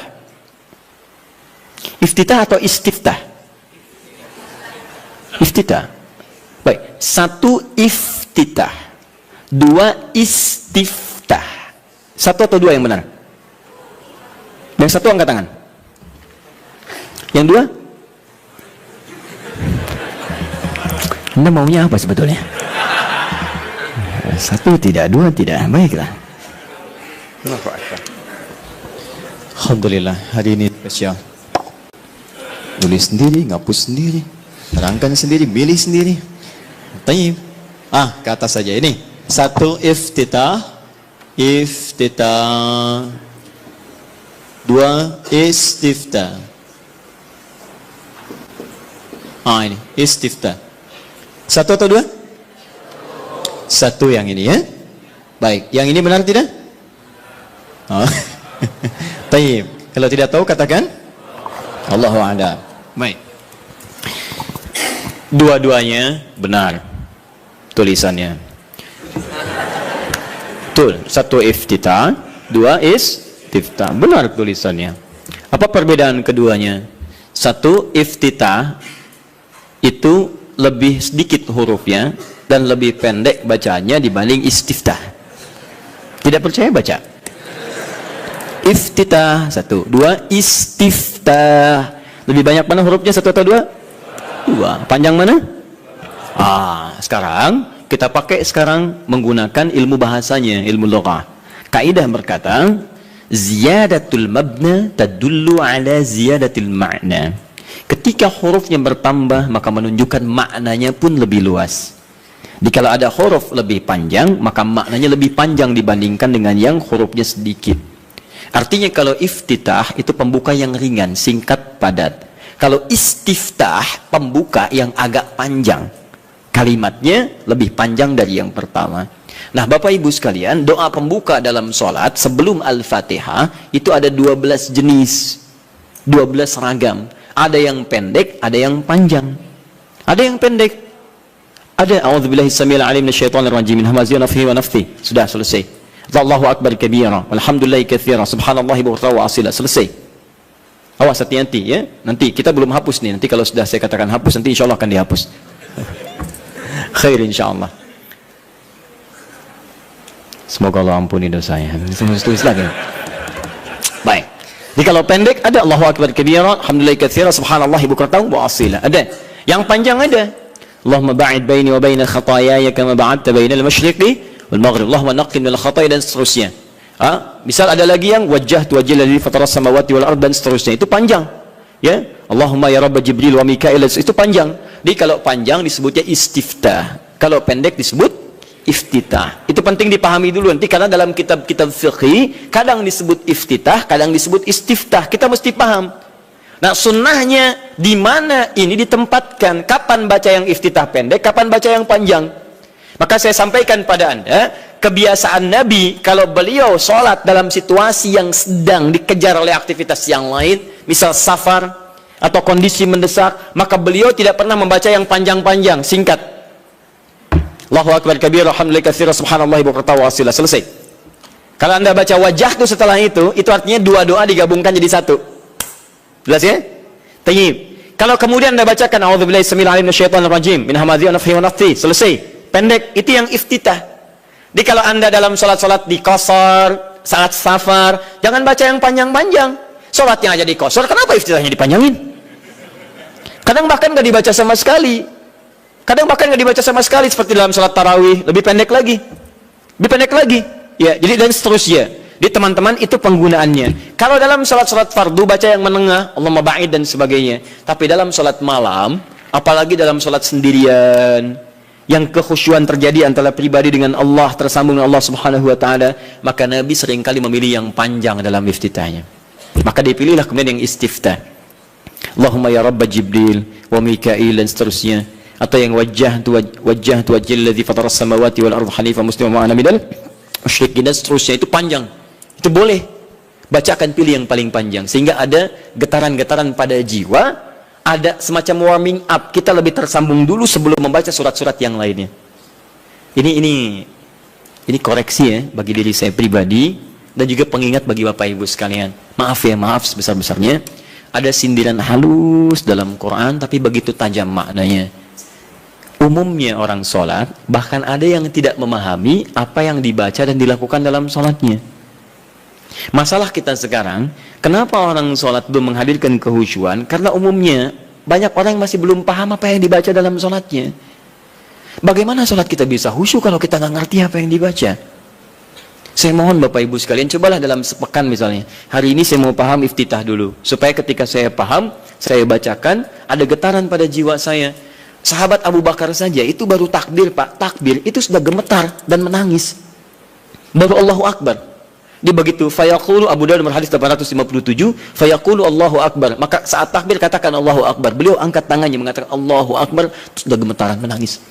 Iftitah atau istiftah? Iftitah. Baik, 1 iftitah, 2 istiftah. 1 atau 2 yang benar? Yang 1 angkat tangan. Yang 2? Anda maunya apa sebetulnya? 1 tidak, 2 tidak. Baiklah. Alhamdulillah, hari ini spesial. Tulis sendiri, ngapus sendiri, terangkan sendiri, pilih sendiri. Tayyib. Ke atas saja ini. 1 iftitah. 2 istiftah. Ini istiftah. 1 atau 2? 1 yang ini ya. Baik, yang ini benar tidak? Tayyib. Kalau tidak tahu katakan Allahu a'lam. Baik. Dua-duanya benar tulisannya. Betul. 1 iftitah, 2 istiftah. Benar tulisannya. Apa perbedaan keduanya? 1 iftitah itu lebih sedikit hurufnya dan lebih pendek bacaannya dibanding istiftah. Tidak percaya baca. Iftitah 1, 2 istiftah. Lebih banyak mana hurufnya, 1 atau 2? 2. Panjang mana? Sekarang kita pakai menggunakan ilmu bahasanya, ilmu lughah. Kaidah berkata, ziyadatul mabna tadullu ala ziyadatil ma'na. Ketika hurufnya bertambah, maka menunjukkan maknanya pun lebih luas. Kalau ada huruf lebih panjang, maka maknanya lebih panjang dibandingkan dengan yang hurufnya sedikit. Artinya kalau iftitah itu pembuka yang ringan, singkat, padat. Kalau istiftah, pembuka yang agak panjang. Kalimatnya lebih panjang dari yang pertama. Nah, Bapak Ibu sekalian, doa pembuka dalam sholat sebelum Al-Fatihah itu ada 12 jenis, 12 ragam. Ada yang pendek, ada yang panjang. Ada yang pendek. Ada a'udzubillahi samil alim minasyaitonir rajim min hamazihi wa nafthihi wa nafthihi. Sudah selesai. Allahu akbar kabira, walhamdulillahi katsira, subhanallahi bukratan wa asila. Selesai. Awas hati-hati ya. Nanti kita belum hapus nih. Nanti kalau sudah saya katakan hapus, nanti insyaallah akan dihapus. Khair insyaallah. Semoga Allah ampuni dosanya. Tulis lagi. Baik. Jadi kalau pendek ada Allahu akbar kabira, alhamdulillahi katsira, subhanallahi bukratan wa asila. Ada. Yang panjang ada. Allahumma ba'id baini wa baina khataayaya kama ba'adta bainal masyriqi wal maghrib. Allahumma naqqini minal khataaya dan seterusnya. Misal ada lagi yang wajjahtu wajhiya lillazi fataras samawati wal ardh dan seterusnya. Itu panjang. Ya. Allahumma ya rabb Jibril wa Mikail, itu panjang. Jadi kalau panjang disebutnya istiftah. Kalau pendek disebut iftitah. Itu penting dipahami dulu nanti, karena dalam kitab-kitab fiqih kadang disebut iftitah, kadang disebut istiftah. Kita mesti paham. Nah, sunnahnya di mana ini ditempatkan? Kapan baca yang iftitah pendek, kapan baca yang panjang? Maka saya sampaikan pada Anda, kebiasaan Nabi kalau beliau sholat dalam situasi yang sedang dikejar oleh aktivitas yang lain, misal safar atau kondisi mendesak, maka beliau tidak pernah membaca yang panjang-panjang, singkat. Allahu akbar kabira, alhamdulillahi katsira, subhanallahi bukratan wa asila. Selesai. Kalau Anda baca wajah itu setelah itu artinya dua doa digabungkan jadi satu. Jelas ya? Tayyib. Kalau kemudian Anda bacakan a'udzubillahi samil alim minasyaitonir rajim min hamazihi wa nafthihi wa nafthihi, selesai. Pendek, itu yang iftitah. Jadi kalau Anda dalam salat-salat di qasar, saat safar, jangan baca yang panjang-panjang. Salatnya aja di qasar, kenapa iftitahnya dipanjangin? Kadang bahkan nggak dibaca sama sekali. Kadang bahkan nggak dibaca sama sekali, seperti dalam salat tarawih, lebih pendek lagi. Lebih pendek lagi. Ya, jadi dan seterusnya. Jadi teman-teman, itu penggunaannya. Kalau dalam salat-salat fardu baca yang menengah, Allahumma ba'id dan sebagainya. Tapi dalam salat malam apalagi dalam sholat sendirian, yang kekhusyuan terjadi antara pribadi dengan Allah, tersambung dengan Allah Subhanahu wa taala, maka Nabi seringkali memilih yang panjang dalam iftitahnya. Maka dipilihlah kemudian yang istiftah. Allahumma ya Rabb Jibril wa Mikail dan seterusnya, atau yang wajjahtu wajhal ladzi fatara as-samawati wal arda hanifan musliman wa ana minal musyrikin dan seterusnya. Itu panjang. Itu boleh. Bacakan, pilih yang paling panjang sehingga ada getaran-getaran pada jiwa, ada semacam warming up, kita lebih tersambung dulu sebelum membaca surat-surat yang lainnya. Ini koreksi ya bagi diri saya pribadi dan juga pengingat bagi Bapak Ibu sekalian. Maaf ya, maaf sebesar-besarnya. Ada sindiran halus dalam Quran tapi begitu tajam maknanya. Umumnya orang sholat, bahkan ada yang tidak memahami apa yang dibaca dan dilakukan dalam sholatnya. Masalah kita sekarang, kenapa orang sholat belum menghadirkan kehusyuan? Karena umumnya banyak orang yang masih belum paham apa yang dibaca dalam sholatnya. Bagaimana sholat kita bisa khusyuk kalau kita nggak ngerti apa yang dibaca? Saya mohon Bapak Ibu sekalian, cobalah dalam sepekan misalnya, hari ini saya mau paham iftitah dulu, supaya ketika saya paham, saya bacakan, ada getaran pada jiwa saya. Sahabat Abu Bakar saja, itu baru takbir Pak, takbir, itu sudah gemetar dan menangis. Baru Allahu Akbar. Dia begitu, fayaqulu, Abu Dawud nomor hadis 857, fayaqulu Allahu Akbar. Maka saat takbir katakan Allahu Akbar. Beliau angkat tangannya mengatakan Allahu Akbar, sudah gemetaran menangis.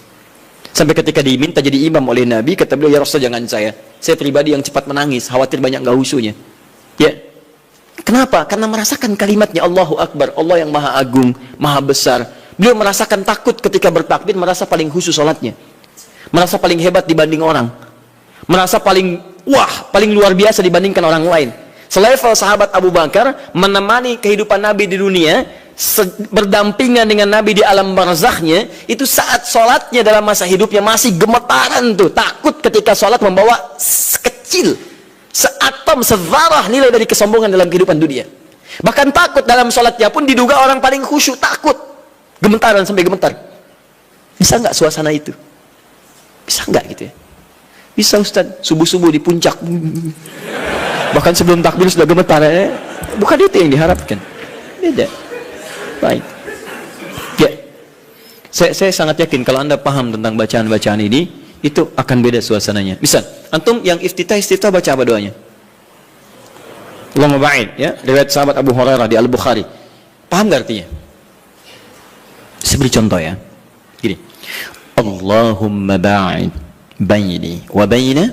Sampai ketika diminta jadi imam oleh Nabi, kata beliau, ya Rasul jangan saya pribadi yang cepat menangis, khawatir banyak nggak khusyuknya. Ya. Kenapa? Karena merasakan kalimatnya Allahu Akbar, Allah yang maha agung, maha besar. Beliau merasakan takut ketika bertakbir, merasa paling khusyuk sholatnya, merasa paling hebat dibanding orang, merasa paling paling luar biasa dibandingkan orang lain. Selevel sahabat Abu Bakar menemani kehidupan Nabi di dunia, berdampingan dengan Nabi di alam barzakhnya, itu saat sholatnya dalam masa hidupnya masih gemetaran tuh, takut ketika sholat membawa sekecil, seatom, sevarah nilai dari kesombongan dalam kehidupan dunia. Bahkan takut dalam sholatnya pun diduga orang paling khusyuk, takut, gemetaran sampai gemetar. Bisa nggak suasana itu? Bisa nggak gitu ya? Bisa Ustaz, subuh-subuh di puncak, bahkan sebelum takbir sudah gemetar ya? Bukan itu yang diharapkan. Beda. Baik. Ya, saya sangat yakin kalau Anda paham tentang bacaan-bacaan ini, itu akan beda suasananya. Misal, antum yang iftitah baca apa doanya? Allahumma ba'id, ya, riwayat sahabat Abu Hurairah di Al-Bukhari. Paham gak artinya? Saya beri contoh ya. Gini. Allahumma ba'id baini wa baina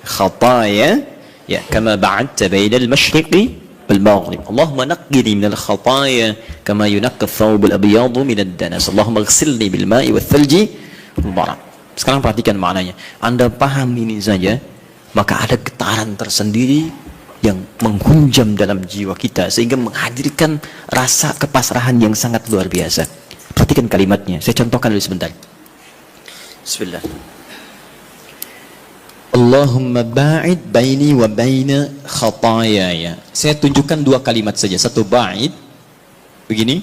khataya ya kama ba'adta baina al-masyriqi wal maghrib. Allahumma naqqini min al-khataya kama yunaqqa ath-thawb al-abyad min ad-danas. Allahumma ighsilni bil ma'i wath thalji wal barad. Sekarang perhatikan maknanya. Anda paham ini saja, maka ada getaran tersendiri yang menghunjam dalam jiwa kita sehingga menghadirkan rasa kepasrahan yang sangat luar biasa. Perhatikan kalimatnya. Saya contohkan dulu sebentar. Bismillah. Allahumma ba'id baini wa baina khatayaya. Saya tunjukkan dua kalimat saja. Satu ba'id, begini.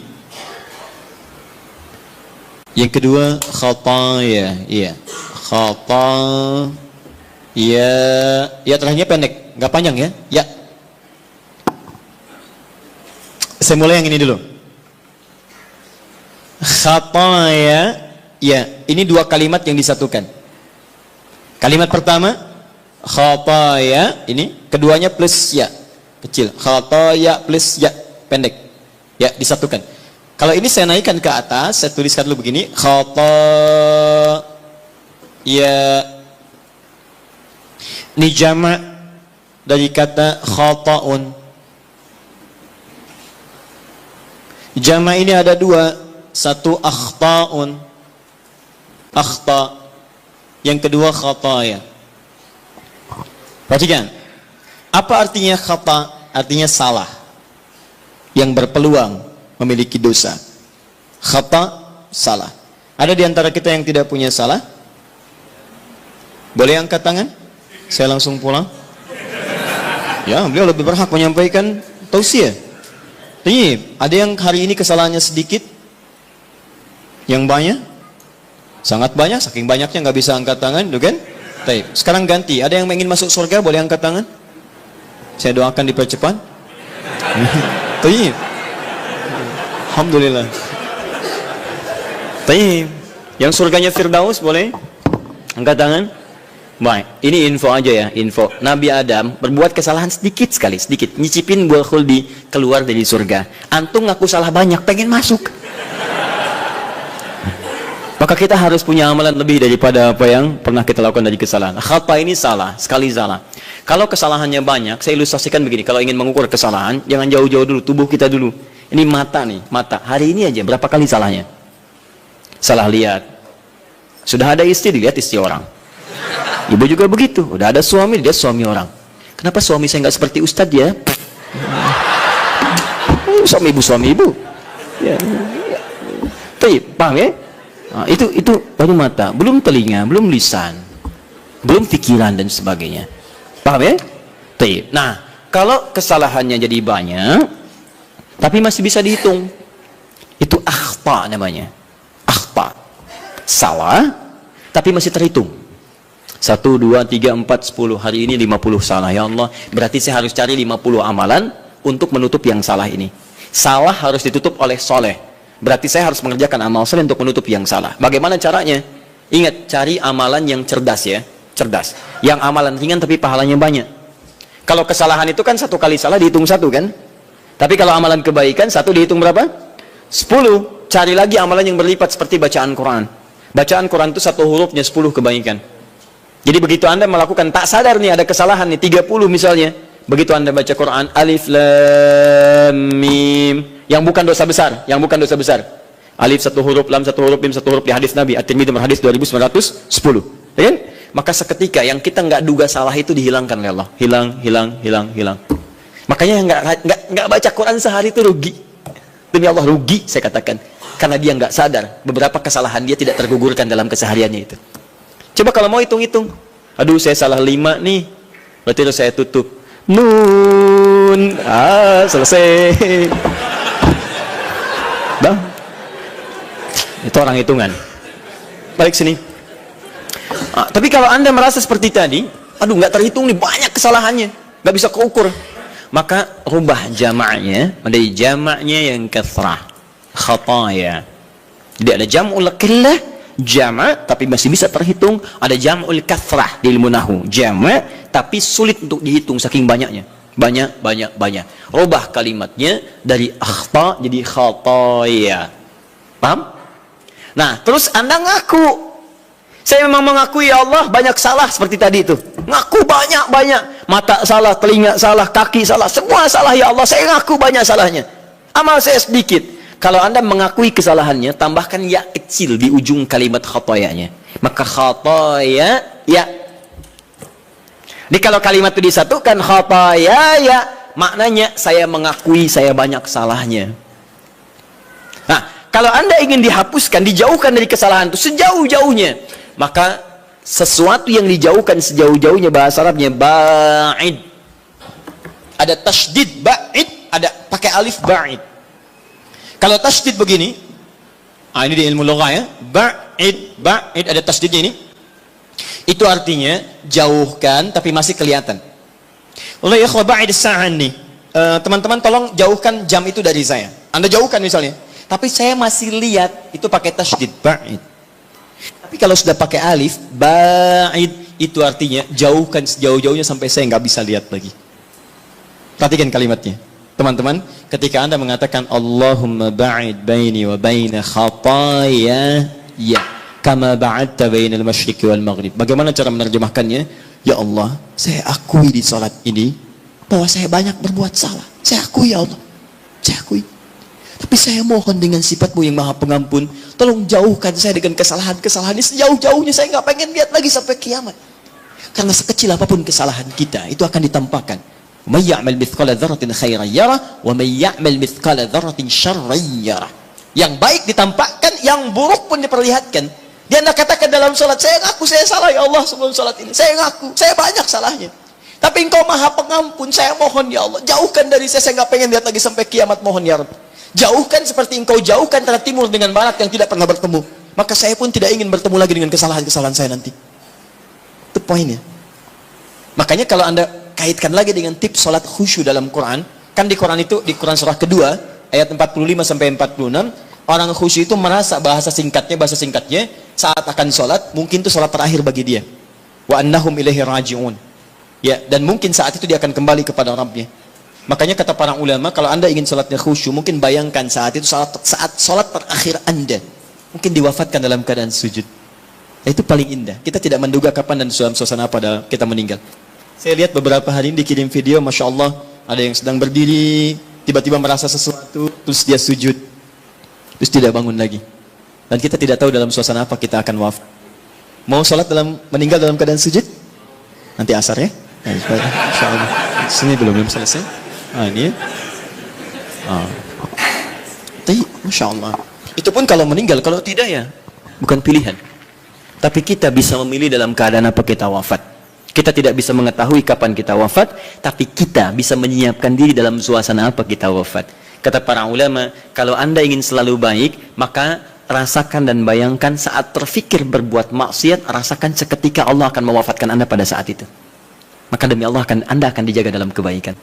Yang kedua khataya. Iya. Khataya. Ya terakhirnya pendek, nggak panjang ya. Ya. Saya mulai yang ini dulu. Khataya. Ya, ini dua kalimat yang disatukan. Kalimat pertama khataya, ini keduanya plus ya kecil, khataya plus ya pendek, ya disatukan. Kalau ini saya naikkan ke atas, saya tuliskan dulu begini, khataya. Ini jama' dari kata khata'un. Jama' ini ada dua, satu akhta'un, akhta'. Yang kedua khataya. Perhatikan. Apa artinya khata? Artinya salah, yang berpeluang memiliki dosa. Khata, salah. Ada di antara kita yang tidak punya salah? Boleh angkat tangan? Saya langsung pulang. Ya, beliau lebih berhak menyampaikan tausiah. Tapi ada yang hari ini kesalahannya sedikit, yang banyak sangat banyak, saking banyaknya nggak bisa angkat tangan, kan? Baik, sekarang ganti. Ada yang ingin masuk surga, boleh angkat tangan? Saya doakan dipercepat. Baik. Alhamdulillah. Baik. Yang surganya Firdaus boleh? Angkat tangan. Baik, ini info aja ya, info. Nabi Adam berbuat kesalahan sedikit sekali, sedikit. Nyicipin buah khuldi, keluar dari surga. Antum ngaku salah banyak, pengen masuk. Maka kita harus punya amalan lebih daripada apa yang pernah kita lakukan dari kesalahan. Khata ini salah, sekali salah. Kalau kesalahannya banyak, saya ilustrasikan begini. Kalau ingin mengukur kesalahan, jangan jauh-jauh dulu, tubuh kita dulu. Ini mata nih, mata. Hari ini aja berapa kali salahnya? Salah lihat. Sudah ada istri, dilihat istri orang. Ibu juga begitu. Udah ada suami, dilihat suami orang. Kenapa suami saya nggak seperti Ustadz ya? Suami ibu. Ya. Paham ya? Nah, itu baru mata, belum telinga, belum lisan, belum pikiran dan sebagainya. Paham ya? Nah, kalau kesalahannya jadi banyak, tapi masih bisa dihitung, itu akhta namanya. Akhta, salah, tapi masih terhitung. 1, 2, 3, 4, 10. Hari ini 50 salah. Ya Allah, berarti saya harus cari 50 amalan untuk menutup yang salah ini. Salah harus ditutup oleh soleh. Berarti saya harus mengerjakan amal soleh untuk menutup yang salah. Bagaimana caranya? Ingat, cari amalan yang cerdas ya. Cerdas. Yang amalan ringan tapi pahalanya banyak. Kalau kesalahan itu kan 1 kali salah dihitung 1 kan? Tapi kalau amalan kebaikan 1 dihitung berapa? 10. Cari lagi amalan yang berlipat seperti bacaan Quran. Bacaan Quran itu 1 hurufnya 10 kebaikan. Jadi begitu Anda melakukan, tak sadar nih ada kesalahan nih 30 misalnya. Begitu Anda baca Quran, alif lam mim, yang bukan dosa besar, Alif 1 huruf, lam 1 huruf, mim 1 huruf di hadis Nabi At-Tirmidzi hadis 2910. Ya kan? Maka seketika yang kita nggak duga salah itu dihilangkan oleh Allah. Hilang. Makanya nggak baca Quran sehari itu rugi. Demi Allah rugi saya katakan. Karena dia nggak sadar beberapa kesalahan dia tidak tergugurkan dalam kesehariannya itu. Coba kalau mau hitung-hitung. Aduh, saya salah 5 nih. Berarti harus saya tutup. Nun. Selesai. Bang. Itu orang hitungan. Balik sini. Tapi kalau Anda merasa seperti tadi, aduh nggak terhitung nih, banyak kesalahannya. Nggak bisa keukur. Maka rubah jamaknya menjadi jamaknya yang kathrah. Khataya. Jadi ada jam'ul qillah, jama' tapi masih bisa terhitung. Ada jam'ul kathrah di ilmu nahwu, jama' tapi sulit untuk dihitung saking banyaknya. Banyak. Rubah kalimatnya dari akhta jadi khataya. Paham? Nah, terus Anda ngaku, saya memang mengakui ya Allah banyak salah seperti tadi itu. Ngaku banyak. Mata salah, telinga salah, kaki salah, semua salah ya Allah. Saya ngaku banyak salahnya. Amal saya sedikit. Kalau Anda mengakui kesalahannya, tambahkan ya kecil di ujung kalimat khatayanya. Maka khataya ya. Jadi kalau kalimat itu disatukan khataya ya, maknanya saya mengakui saya banyak salahnya. Nah, kalau Anda ingin dihapuskan, dijauhkan dari kesalahan itu sejauh-jauhnya, maka sesuatu yang dijauhkan sejauh-jauhnya bahasa Arabnya ba'id. Ada tasydid ba'id, ada pakai alif ba'id. Kalau tasydid begini, ini di ilmu lugah ya, ba'id ada tasydidnya ini. Itu artinya jauhkan tapi masih kelihatan. Oleh ikhwah ba'id sa'an nih. Teman-teman tolong jauhkan jam itu dari saya. Anda jauhkan misalnya, tapi saya masih lihat, itu pakai tasydid ba'id. Tapi kalau sudah pakai alif ba'id, itu artinya jauhkan sejauh-jauhnya sampai saya nggak bisa lihat lagi. Perhatikan kalimatnya. Teman-teman, ketika Anda mengatakan Allahumma ba'id baini wa baina khataya ya kama ba'adta bainal masyriqi wal maghrib. Bagaimana cara menerjemahkannya? Ya Allah, saya akui di salat ini bahwa saya banyak berbuat salah. Saya akui ya Allah. Saya akui. Tapi saya mohon dengan sifat-Mu yang Maha Pengampun, tolong jauhkan saya dengan kesalahan-kesalahan ini sejauh-jauhnya. Saya nggak pengen lihat lagi sampai kiamat. Karena sekecil apapun kesalahan kita, itu akan ditampakkan. May ya'mal mithqala dzarratin khairan yarah wa may ya'mal mithqala dzarratin syarran yarah. Yang baik ditampakkan, yang buruk pun diperlihatkan. Dia nak katakan dalam salat, saya ngaku saya salah ya Allah sebelum salat ini. Saya ngaku, saya banyak salahnya. Tapi Engkau Maha Pengampun, saya mohon ya Allah, jauhkan dari saya nggak pengen lihat lagi sampai kiamat, mohon ya Rabb. Jauhkan seperti Engkau jauhkan antara timur dengan barat yang tidak pernah bertemu. Maka saya pun tidak ingin bertemu lagi dengan kesalahan-kesalahan saya nanti. Itu poinnya. Makanya kalau Anda kaitkan lagi dengan tips salat khusyuk dalam Quran, kan di Quran itu, di Quran surah kedua ayat 45 sampai 46, Orang khusyuk itu merasa bahasa singkatnya saat akan sholat, mungkin itu sholat terakhir bagi dia. Wa annahum ilaihi raji'un. Ya, dan mungkin saat itu dia akan kembali kepada Rabbnya. Makanya kata para ulama, kalau anda ingin sholatnya khusyuk, mungkin bayangkan saat itu saat sholat terakhir anda, mungkin diwafatkan dalam keadaan sujud. Nah, itu paling indah. Kita tidak menduga kapan dan dalam suasana apa kita meninggal. Saya lihat beberapa hari ini dikirim video, Masya Allah, ada yang sedang berdiri, tiba-tiba merasa sesuatu, terus dia sujud, terus tidak bangun lagi. Dan kita tidak tahu dalam suasana apa kita akan wafat. Mau sholat meninggal dalam keadaan sujud? Nanti asar ya? Insya Allah. Sini belum selesai. Ini ya. Tapi, Masya Allah. Itu pun kalau meninggal, kalau tidak ya, bukan pilihan. Tapi kita bisa memilih dalam keadaan apa kita wafat. Kita tidak bisa mengetahui kapan kita wafat, tapi kita bisa menyiapkan diri dalam suasana apa kita wafat. Kata para ulama, kalau anda ingin selalu baik, maka rasakan dan bayangkan saat terfikir berbuat maksiat, rasakan seketika Allah akan mewafatkan anda pada saat itu. Maka demi Allah anda akan dijaga dalam kebaikan.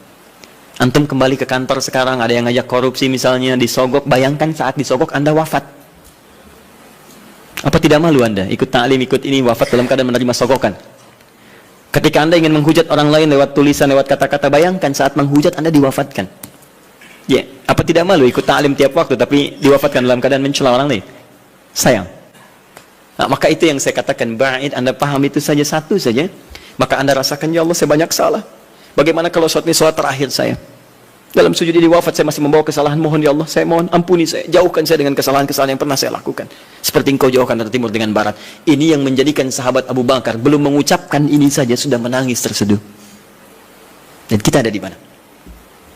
Antum kembali ke kantor sekarang, ada yang ngajak korupsi misalnya, disogok, bayangkan saat disogok anda wafat. Apa tidak malu anda ikut ta'lim, ikut ini, wafat dalam keadaan menerima sogokan? Ketika anda ingin menghujat orang lain lewat tulisan, lewat kata-kata, bayangkan saat menghujat anda diwafatkan. Ya, apa tidak malu ikut ta'lim tiap waktu tapi diwafatkan dalam keadaan mencela orang lain? Sayang. Nah, maka itu yang saya katakan, ba'id, anda paham itu saja, satu saja, maka anda rasakan, ya Allah saya banyak salah. Bagaimana kalau sholat ini sholat terakhir saya? Dalam sujud ini wafat saya masih membawa kesalahan, mohon ya Allah, saya mohon ampuni saya, jauhkan saya dengan kesalahan-kesalahan yang pernah saya lakukan. Seperti engkau jauhkan dari timur dengan barat. Ini yang menjadikan sahabat Abu Bakar belum mengucapkan ini saja sudah menangis terseduh. Dan kita ada di mana?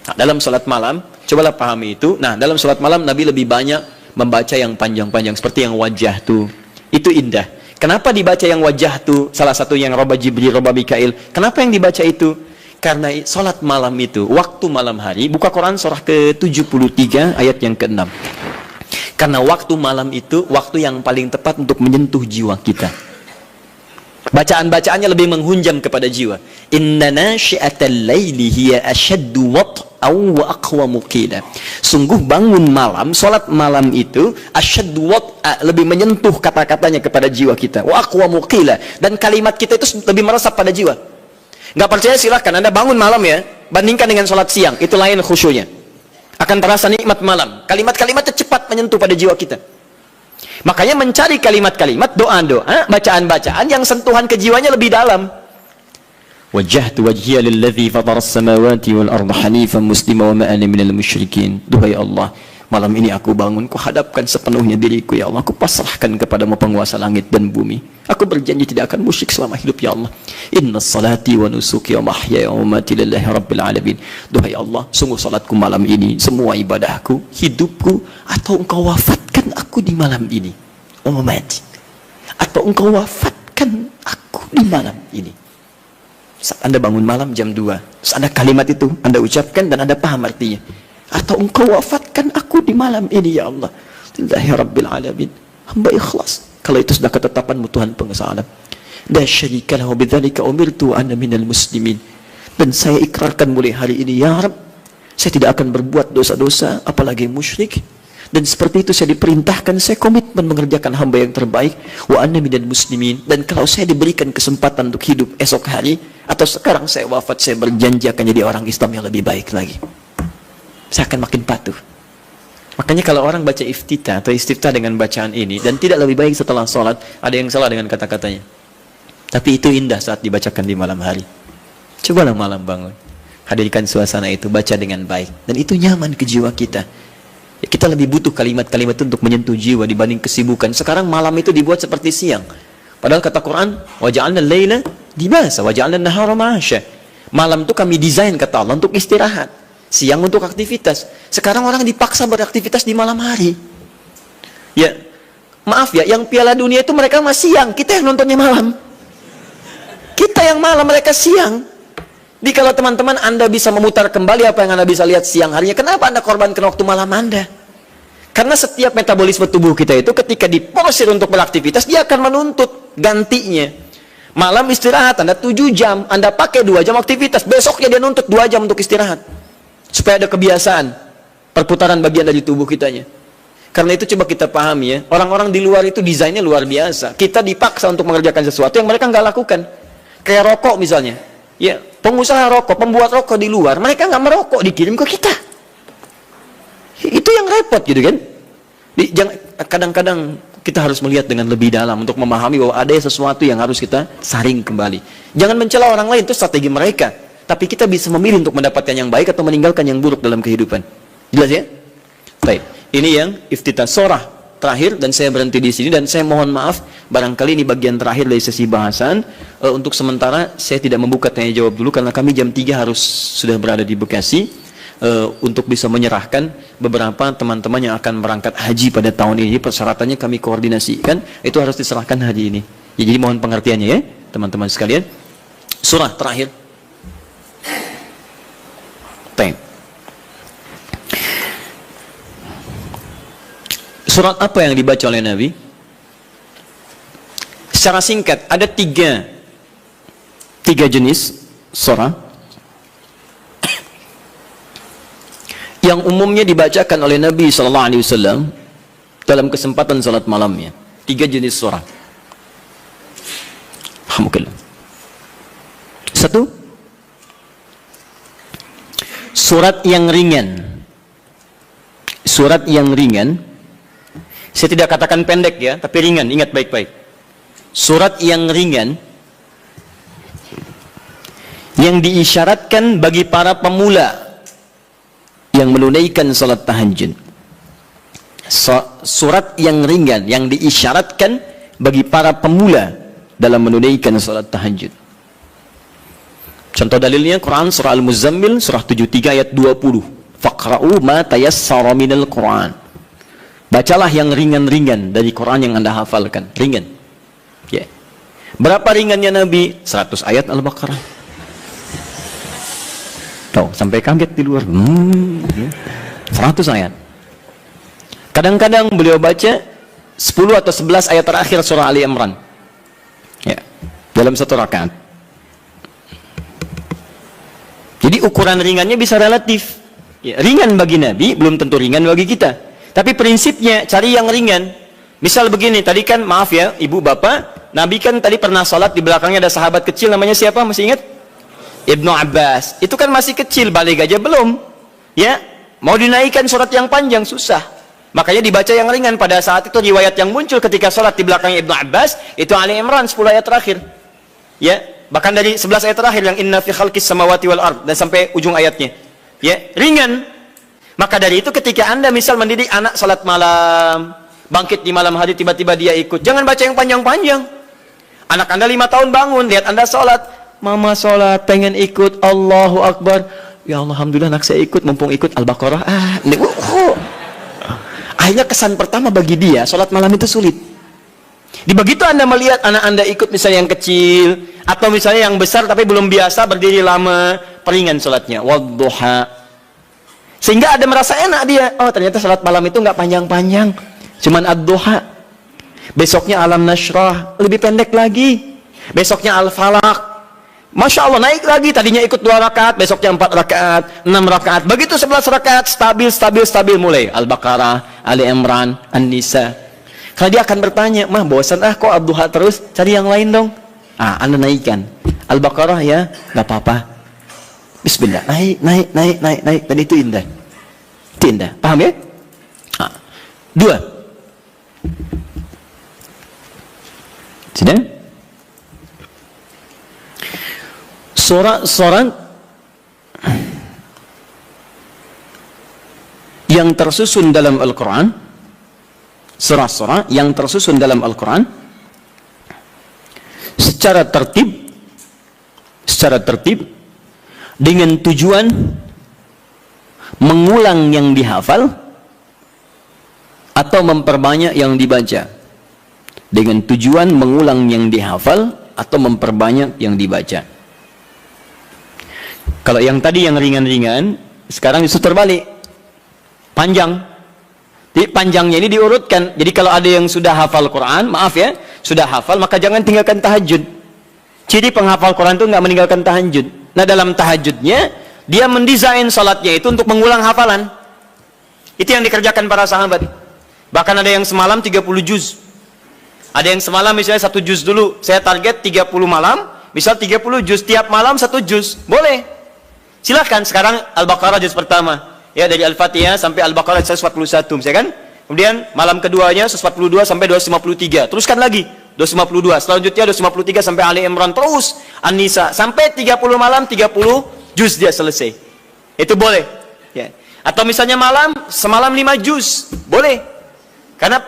Nah, dalam sholat malam, cobalah pahami itu. Nah, dalam sholat malam Nabi lebih banyak membaca yang panjang-panjang, seperti yang wajah tuh. Itu indah. Kenapa dibaca yang wajah tuh? Salah satu yang roba Jibril, roba Mikail. Kenapa yang dibaca itu? Karena sholat malam itu, waktu malam hari, buka Quran surah ke-73 ayat yang ke-6. Karena waktu malam itu, waktu yang paling tepat untuk menyentuh jiwa kita. Bacaan-bacaannya lebih menghunjam kepada jiwa. Inna nasyi'atal laili hiya ashaddu wat'aw wa aqwamu qila. Sungguh bangun malam, sholat malam itu ashaddu wat'a, lebih menyentuh kata-katanya kepada jiwa kita. Wa aqwamu qila, dan kalimat kita itu lebih meresap pada jiwa. Nggak percaya silahkan anda bangun malam ya, bandingkan dengan sholat siang, itu lain khusyuknya. Akan terasa nikmat malam. Kalimat-kalimatnya cepat menyentuh pada jiwa kita. Makanya mencari kalimat-kalimat, doa-doa, bacaan-bacaan yang sentuhan ke jiwanya lebih dalam. Wajjahtu wajhiya lilladzi fatara as-samawati wal arda hanifan muslima wa ma ana minal musyrikin. Duhai Allah, malam ini aku bangun, ku hadapkan sepenuhnya diriku ya Allah, aku pasrahkan kepadamu penguasa langit dan bumi. Aku berjanji tidak akan musyrik selama hidup ya Allah. Inna salati wa nusuki wa mahyaya wa mamati lillahi rabbil alamin. Duhai Allah, sungguh salatku malam ini, semua ibadahku, hidupku, atau engkau wafatkan aku di malam ini. Wa mamati. Atau engkau wafatkan aku di malam ini. Saat anda bangun malam jam 2, terus ada kalimat itu anda ucapkan dan anda paham artinya. Atau engkau wafatkan aku di malam ini ya Allah. Lillahi rabbil alamin. Hamba ikhlas. Kalau itu sudah ketetapanmu Tuhan penguasa alam. La syarika lahu bidzalika umirtu ana minal muslimin. Dan saya ikrarkan mulai hari ini ya Rabb, saya tidak akan berbuat dosa-dosa apalagi musyrik. Dan seperti itu saya diperintahkan, saya komitmen mengerjakan hamba yang terbaik. Wa ana minal muslimin. Dan kalau saya diberikan kesempatan untuk hidup esok hari atau sekarang saya wafat, saya berjanji akan jadi orang Islam yang lebih baik lagi. Saya akan makin patuh. Makanya kalau orang baca iftitah atau istiftah dengan bacaan ini dan tidak lebih baik setelah sholat, ada yang salah dengan kata-katanya. Tapi itu indah saat dibacakan di malam hari. Cobalah malam bangun, hadirkan suasana itu, baca dengan baik, dan itu nyaman ke jiwa kita. Ya, kita lebih butuh kalimat-kalimat untuk menyentuh jiwa dibanding kesibukan. Sekarang malam itu dibuat seperti siang. Padahal kata Quran, waja'alna al-laila libasa waja'alna an-nahara ma'asya. Malam itu kami desain kata Allah untuk istirahat, siang untuk aktivitas. Sekarang orang dipaksa beraktivitas di malam hari. Ya, maaf ya, yang Piala Dunia itu mereka masih siang, kita yang nontonnya malam. Kita yang malam, mereka siang. Jadi kalau teman-teman anda bisa memutar kembali apa yang anda bisa lihat siang harinya, kenapa anda korbankan waktu malam anda? Karena setiap metabolisme tubuh kita itu ketika diporsir untuk beraktivitas, dia akan menuntut gantinya. Malam istirahat, anda 7 jam, anda pakai 2 jam aktivitas, besoknya dia nuntut 2 jam untuk istirahat. Supaya ada kebiasaan perputaran bagian dari tubuh kitanya. Karena itu coba kita pahami ya, orang-orang di luar itu desainnya luar biasa. Kita dipaksa untuk mengerjakan sesuatu yang mereka nggak lakukan. Kayak rokok misalnya. Ya, pengusaha rokok, pembuat rokok di luar, mereka nggak merokok, dikirim ke kita. Itu yang repot gitu kan. Kadang-kadang kita harus melihat dengan lebih dalam untuk memahami bahwa ada sesuatu yang harus kita saring kembali. Jangan mencela orang lain, itu strategi mereka. Tapi kita bisa memilih untuk mendapatkan yang baik atau meninggalkan yang buruk dalam kehidupan. Jelas ya? Baik. Ini yang iftitah surah terakhir, dan saya berhenti di sini, dan saya mohon maaf barangkali ini bagian terakhir dari sesi bahasan. Untuk sementara saya tidak membuka tanya jawab dulu karena kami jam 3 harus sudah berada di Bekasi untuk bisa menyerahkan beberapa teman-teman yang akan berangkat haji pada tahun ini. Persyaratannya kami koordinasikan, itu harus diserahkan hari ini. Ya, jadi mohon pengertiannya ya teman-teman sekalian. Surah terakhir. Surat apa yang dibaca oleh Nabi? Secara singkat, ada tiga jenis surah yang umumnya dibacakan oleh Nabi SAW dalam kesempatan salat malamnya. 3 jenis surah. Alhamdulillah. 1, surat yang ringan. Surat yang ringan. Saya tidak katakan pendek ya, tapi ringan, ingat baik-baik. Surat yang ringan yang diisyaratkan bagi para pemula yang menunaikan salat tahajud. Surat yang ringan yang diisyaratkan bagi para pemula dalam menunaikan salat tahajud. Contoh dalilnya Quran surah Al-Muzammil surah 73 ayat 20. Faqra'u ma tayassara minal Quran. Bacalah yang ringan-ringan dari Quran yang Anda hafalkan. Ringan. Ya. Berapa ringannya Nabi? 100 ayat Al-Baqarah. Tuh, sampai kaget di luar. 100 ayat. Kadang-kadang beliau baca 10 atau 11 ayat terakhir surah Ali Imran. Ya. Dalam satu rakaat. Jadi ukuran ringannya bisa relatif. Ya, ringan bagi Nabi, belum tentu ringan bagi kita. Tapi prinsipnya cari yang ringan. Misal begini, tadi kan maaf ya ibu bapak, Nabi kan tadi pernah sholat, di belakangnya ada sahabat kecil namanya siapa, masih ingat? Ibnu Abbas. Itu kan masih kecil, balik aja belum. Ya, mau dinaikkan surat yang panjang susah. Makanya dibaca yang ringan. Pada saat itu riwayat yang muncul ketika sholat di belakangnya Ibnu Abbas itu Ali Imran 10 ayat terakhir. Ya, bahkan dari 11 ayat terakhir yang inna fi khalqis samawati wal ard dan sampai ujung ayatnya. Ya, ringan. Maka dari itu ketika Anda misal mendidik anak salat malam, bangkit di malam hari tiba-tiba dia ikut, jangan baca yang panjang-panjang. Anak Anda 5 tahun bangun, lihat Anda salat, mama salat, pengen ikut, Allahu Akbar. Ya Allah, alhamdulillah anak saya ikut, mumpung ikut Al-Baqarah. Akhirnya kesan pertama bagi dia, salat malam itu sulit. Di begitu Anda melihat anak Anda ikut misalnya yang kecil, atau misalnya yang besar tapi belum biasa berdiri lama, peringan salatnya, wadduha. Sehingga ada merasa enak dia. Oh ternyata salat malam itu nggak panjang-panjang, cuman ad-duha. Besoknya alam nashrah, lebih pendek lagi. Besoknya al-falaq, masya Allah naik lagi. Tadinya ikut 2 rakaat, besoknya 4 rakaat, 6 rakaat. Begitu 11 rakaat, stabil mulai Al-Baqarah, Ali Imran, An-Nisa. Kalau dia akan bertanya, mah bosan kok ad-duha terus, cari yang lain dong. Anda naikkan Al-Baqarah ya, nggak apa-apa. Bismillah, naik. Dan itu indah. Itu indah. Paham ya? 2. Sudah? Surat yang tersusun dalam Al-Quran, surah-surah yang tersusun dalam Al-Quran secara tertib dengan tujuan mengulang yang dihafal atau memperbanyak yang dibaca. Dengan tujuan mengulang yang dihafal atau memperbanyak yang dibaca. Kalau yang tadi yang ringan-ringan, sekarang justru terbalik, panjang. Jadi panjangnya ini diurutkan. Jadi kalau ada yang sudah hafal Quran, maaf ya, sudah hafal, maka jangan tinggalkan tahajud. Ciri penghafal Quran itu nggak meninggalkan tahajud. Nah dalam tahajudnya dia mendesain salatnya itu untuk mengulang hafalan. Itu yang dikerjakan para sahabat. Bahkan ada yang semalam 30 juz. Ada yang semalam misalnya 1 juz dulu. Saya target 30 malam, misal 30 juz, tiap malam 1 juz. Boleh. Silahkan sekarang Al-Baqarah juz pertama. Ya, dari Al-Fatihah sampai Al-Baqarah 141, misalkan. Kemudian malam keduanya 142 sampai 253. Teruskan lagi 252. Selanjutnya 253 sampai Ali Imran, terus An-Nisa sampai 30 malam 30 juz dia selesai. Itu boleh. Ya. Atau misalnya malam semalam 5 juz. Boleh. Karena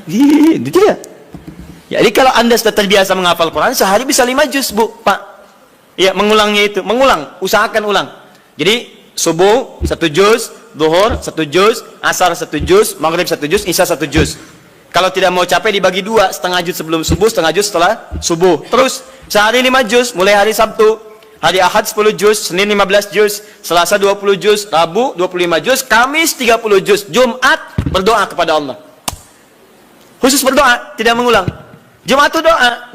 tidak. Jadi kalau Anda sudah terbiasa menghafal Quran, sehari bisa 5 juz, Bu, Pak. Ya, mengulangnya itu, usahakan ulang. Jadi subuh 1 juz, zuhur 1 juz, asar 1 juz, maghrib 1 juz, isya 1 juz. Kalau tidak mau capek dibagi 2, setengah juz sebelum subuh, setengah juz setelah subuh. Terus sehari 5 juz, mulai hari Sabtu, hari Ahad 10 juz, Senin 15 juz, Selasa 20 juz, Rabu 25 juz, Kamis 30 juz, Jumat berdoa kepada Allah. Khusus berdoa, tidak mengulang. Jumat itu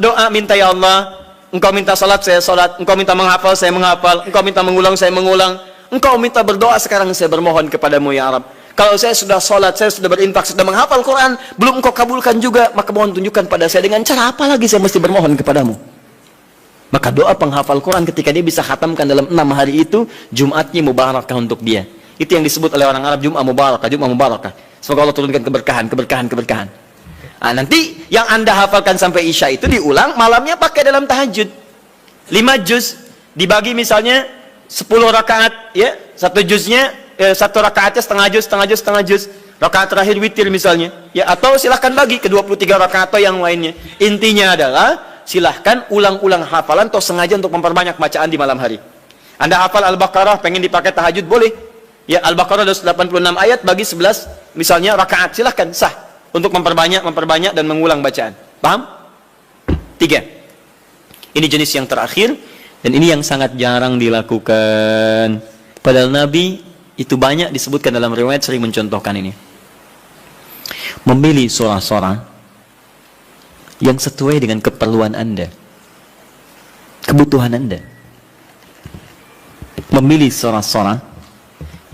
doa minta, ya Allah, Engkau minta salat, saya salat. Engkau minta menghafal, saya menghafal. Engkau minta mengulang, saya mengulang. Engkau minta berdoa, sekarang saya bermohon kepadamu, ya Rabb. Kalau saya sudah salat, saya sudah berinfak, sudah menghafal Quran, belum Engkau kabulkan juga, maka mohon tunjukkan pada saya dengan cara apa lagi saya mesti bermohon kepadamu. Maka doa penghafal Quran ketika dia bisa khatamkan dalam 6 hari itu, Jumatnya mubarakah untuk dia. Itu yang disebut oleh orang Arab Jum'ah mubarakah, Jum'ah mubarakah. Semoga Allah turunkan keberkahan. Nah, nanti yang Anda hafalkan sampai Isya itu diulang, malamnya pakai dalam tahajud. 5 juz dibagi misalnya 10 rakaat, ya. 1 juznya 1 rakaatnya setengah juz. Rakaat terakhir witir misalnya, ya, atau silahkan bagi ke 23 rakaat atau yang lainnya. Intinya adalah silahkan ulang-ulang hafalan atau sengaja untuk memperbanyak bacaan di malam hari. Anda hafal Al-Baqarah, pengen dipakai tahajud, boleh. Ya, Al-Baqarah 86 ayat bagi 11 misalnya rakaat, silahkan, sah. Untuk memperbanyak dan mengulang bacaan. Paham? 3. Ini jenis yang terakhir, dan ini yang sangat jarang dilakukan. Padahal Nabi itu banyak disebutkan dalam riwayat, sering mencontohkan ini. Memilih surah-surah yang sesuai dengan keperluan Anda, kebutuhan Anda. Memilih surah-surah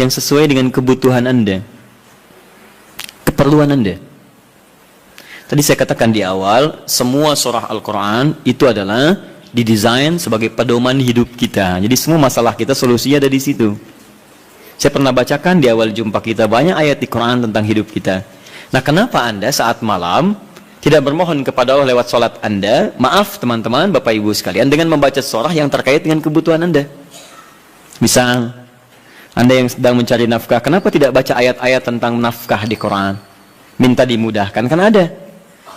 yang sesuai dengan kebutuhan Anda, keperluan Anda. Tadi saya katakan di awal, semua surah Al-Quran itu adalah didesain sebagai pedoman hidup kita. Jadi semua masalah kita solusinya ada di situ. Saya pernah bacakan di awal jumpa kita banyak ayat di Quran tentang hidup kita. Nah, kenapa Anda saat malam tidak bermohon kepada Allah lewat sholat Anda? Maaf teman-teman, Bapak Ibu sekalian, dengan membaca surah yang terkait dengan kebutuhan Anda. Misal, Anda yang sedang mencari nafkah, kenapa tidak baca ayat-ayat tentang nafkah di Quran? Minta dimudahkan, kan ada.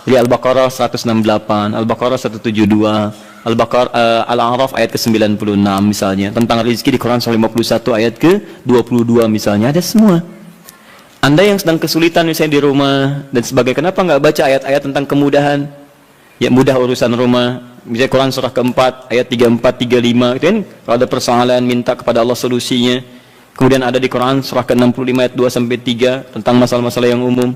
Di Al-Baqarah 168, Al-Baqarah 172, Al-A'raf ayat ke-96 misalnya. Tentang rezeki di Quran 151 ayat ke-22 misalnya. Ada semua. Anda yang sedang kesulitan misalnya di rumah dan sebagainya, kenapa nggak baca ayat-ayat tentang kemudahan? Ya, mudah urusan rumah. Misalnya Quran surah ke-4 ayat 34, 35 gitu kan. Kalau ada persoalan minta kepada Allah solusinya. Kemudian ada di Quran surah ke-65 ayat 2-3 tentang masalah-masalah yang umum.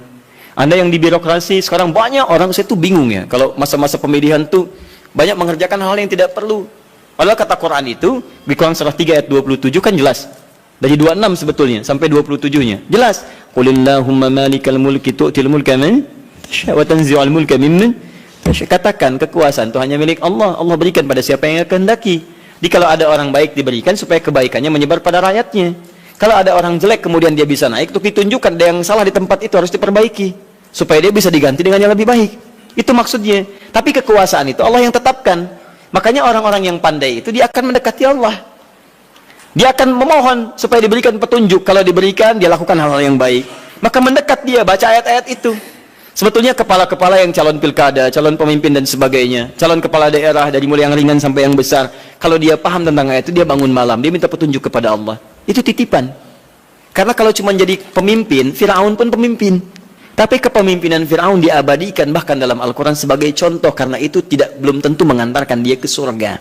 Anda yang di birokrasi, sekarang banyak orang saya tuh bingung ya. Kalau masa-masa pemilihan tuh banyak mengerjakan hal yang tidak perlu. Padahal kata Quran itu, di Quran surah 3 ayat 27 kan jelas. Dari 26 sebetulnya sampai 27-nya. Jelas. Qulillahumma malikal mulki tu'til mulka man tasha' wa tanzi'ul mulka mimman tasha'. Katakan kekuasaan itu hanya milik Allah. Allah berikan pada siapa yang kehendaki. Jadi kalau ada orang baik diberikan supaya kebaikannya menyebar pada rakyatnya. Kalau ada orang jelek kemudian dia bisa naik, untuk ditunjukkan ada yang salah di tempat itu harus diperbaiki supaya dia bisa diganti dengan yang lebih baik. Itu maksudnya. Tapi kekuasaan itu Allah yang tetapkan. Makanya orang-orang yang pandai itu dia akan mendekati Allah. Dia akan memohon supaya diberikan petunjuk. Kalau diberikan, dia lakukan hal-hal yang baik. Maka mendekat dia baca ayat-ayat itu. Sebetulnya kepala-kepala yang calon pilkada, calon pemimpin dan sebagainya, calon kepala daerah dari mulai yang ringan sampai yang besar, kalau dia paham tentang ayat itu, dia bangun malam, dia minta petunjuk kepada Allah. Itu titipan. Karena kalau cuma jadi pemimpin, Fir'aun pun pemimpin. Tapi kepemimpinan Fir'aun diabadikan bahkan dalam Al-Quran sebagai contoh, karena itu belum tentu mengantarkan dia ke surga.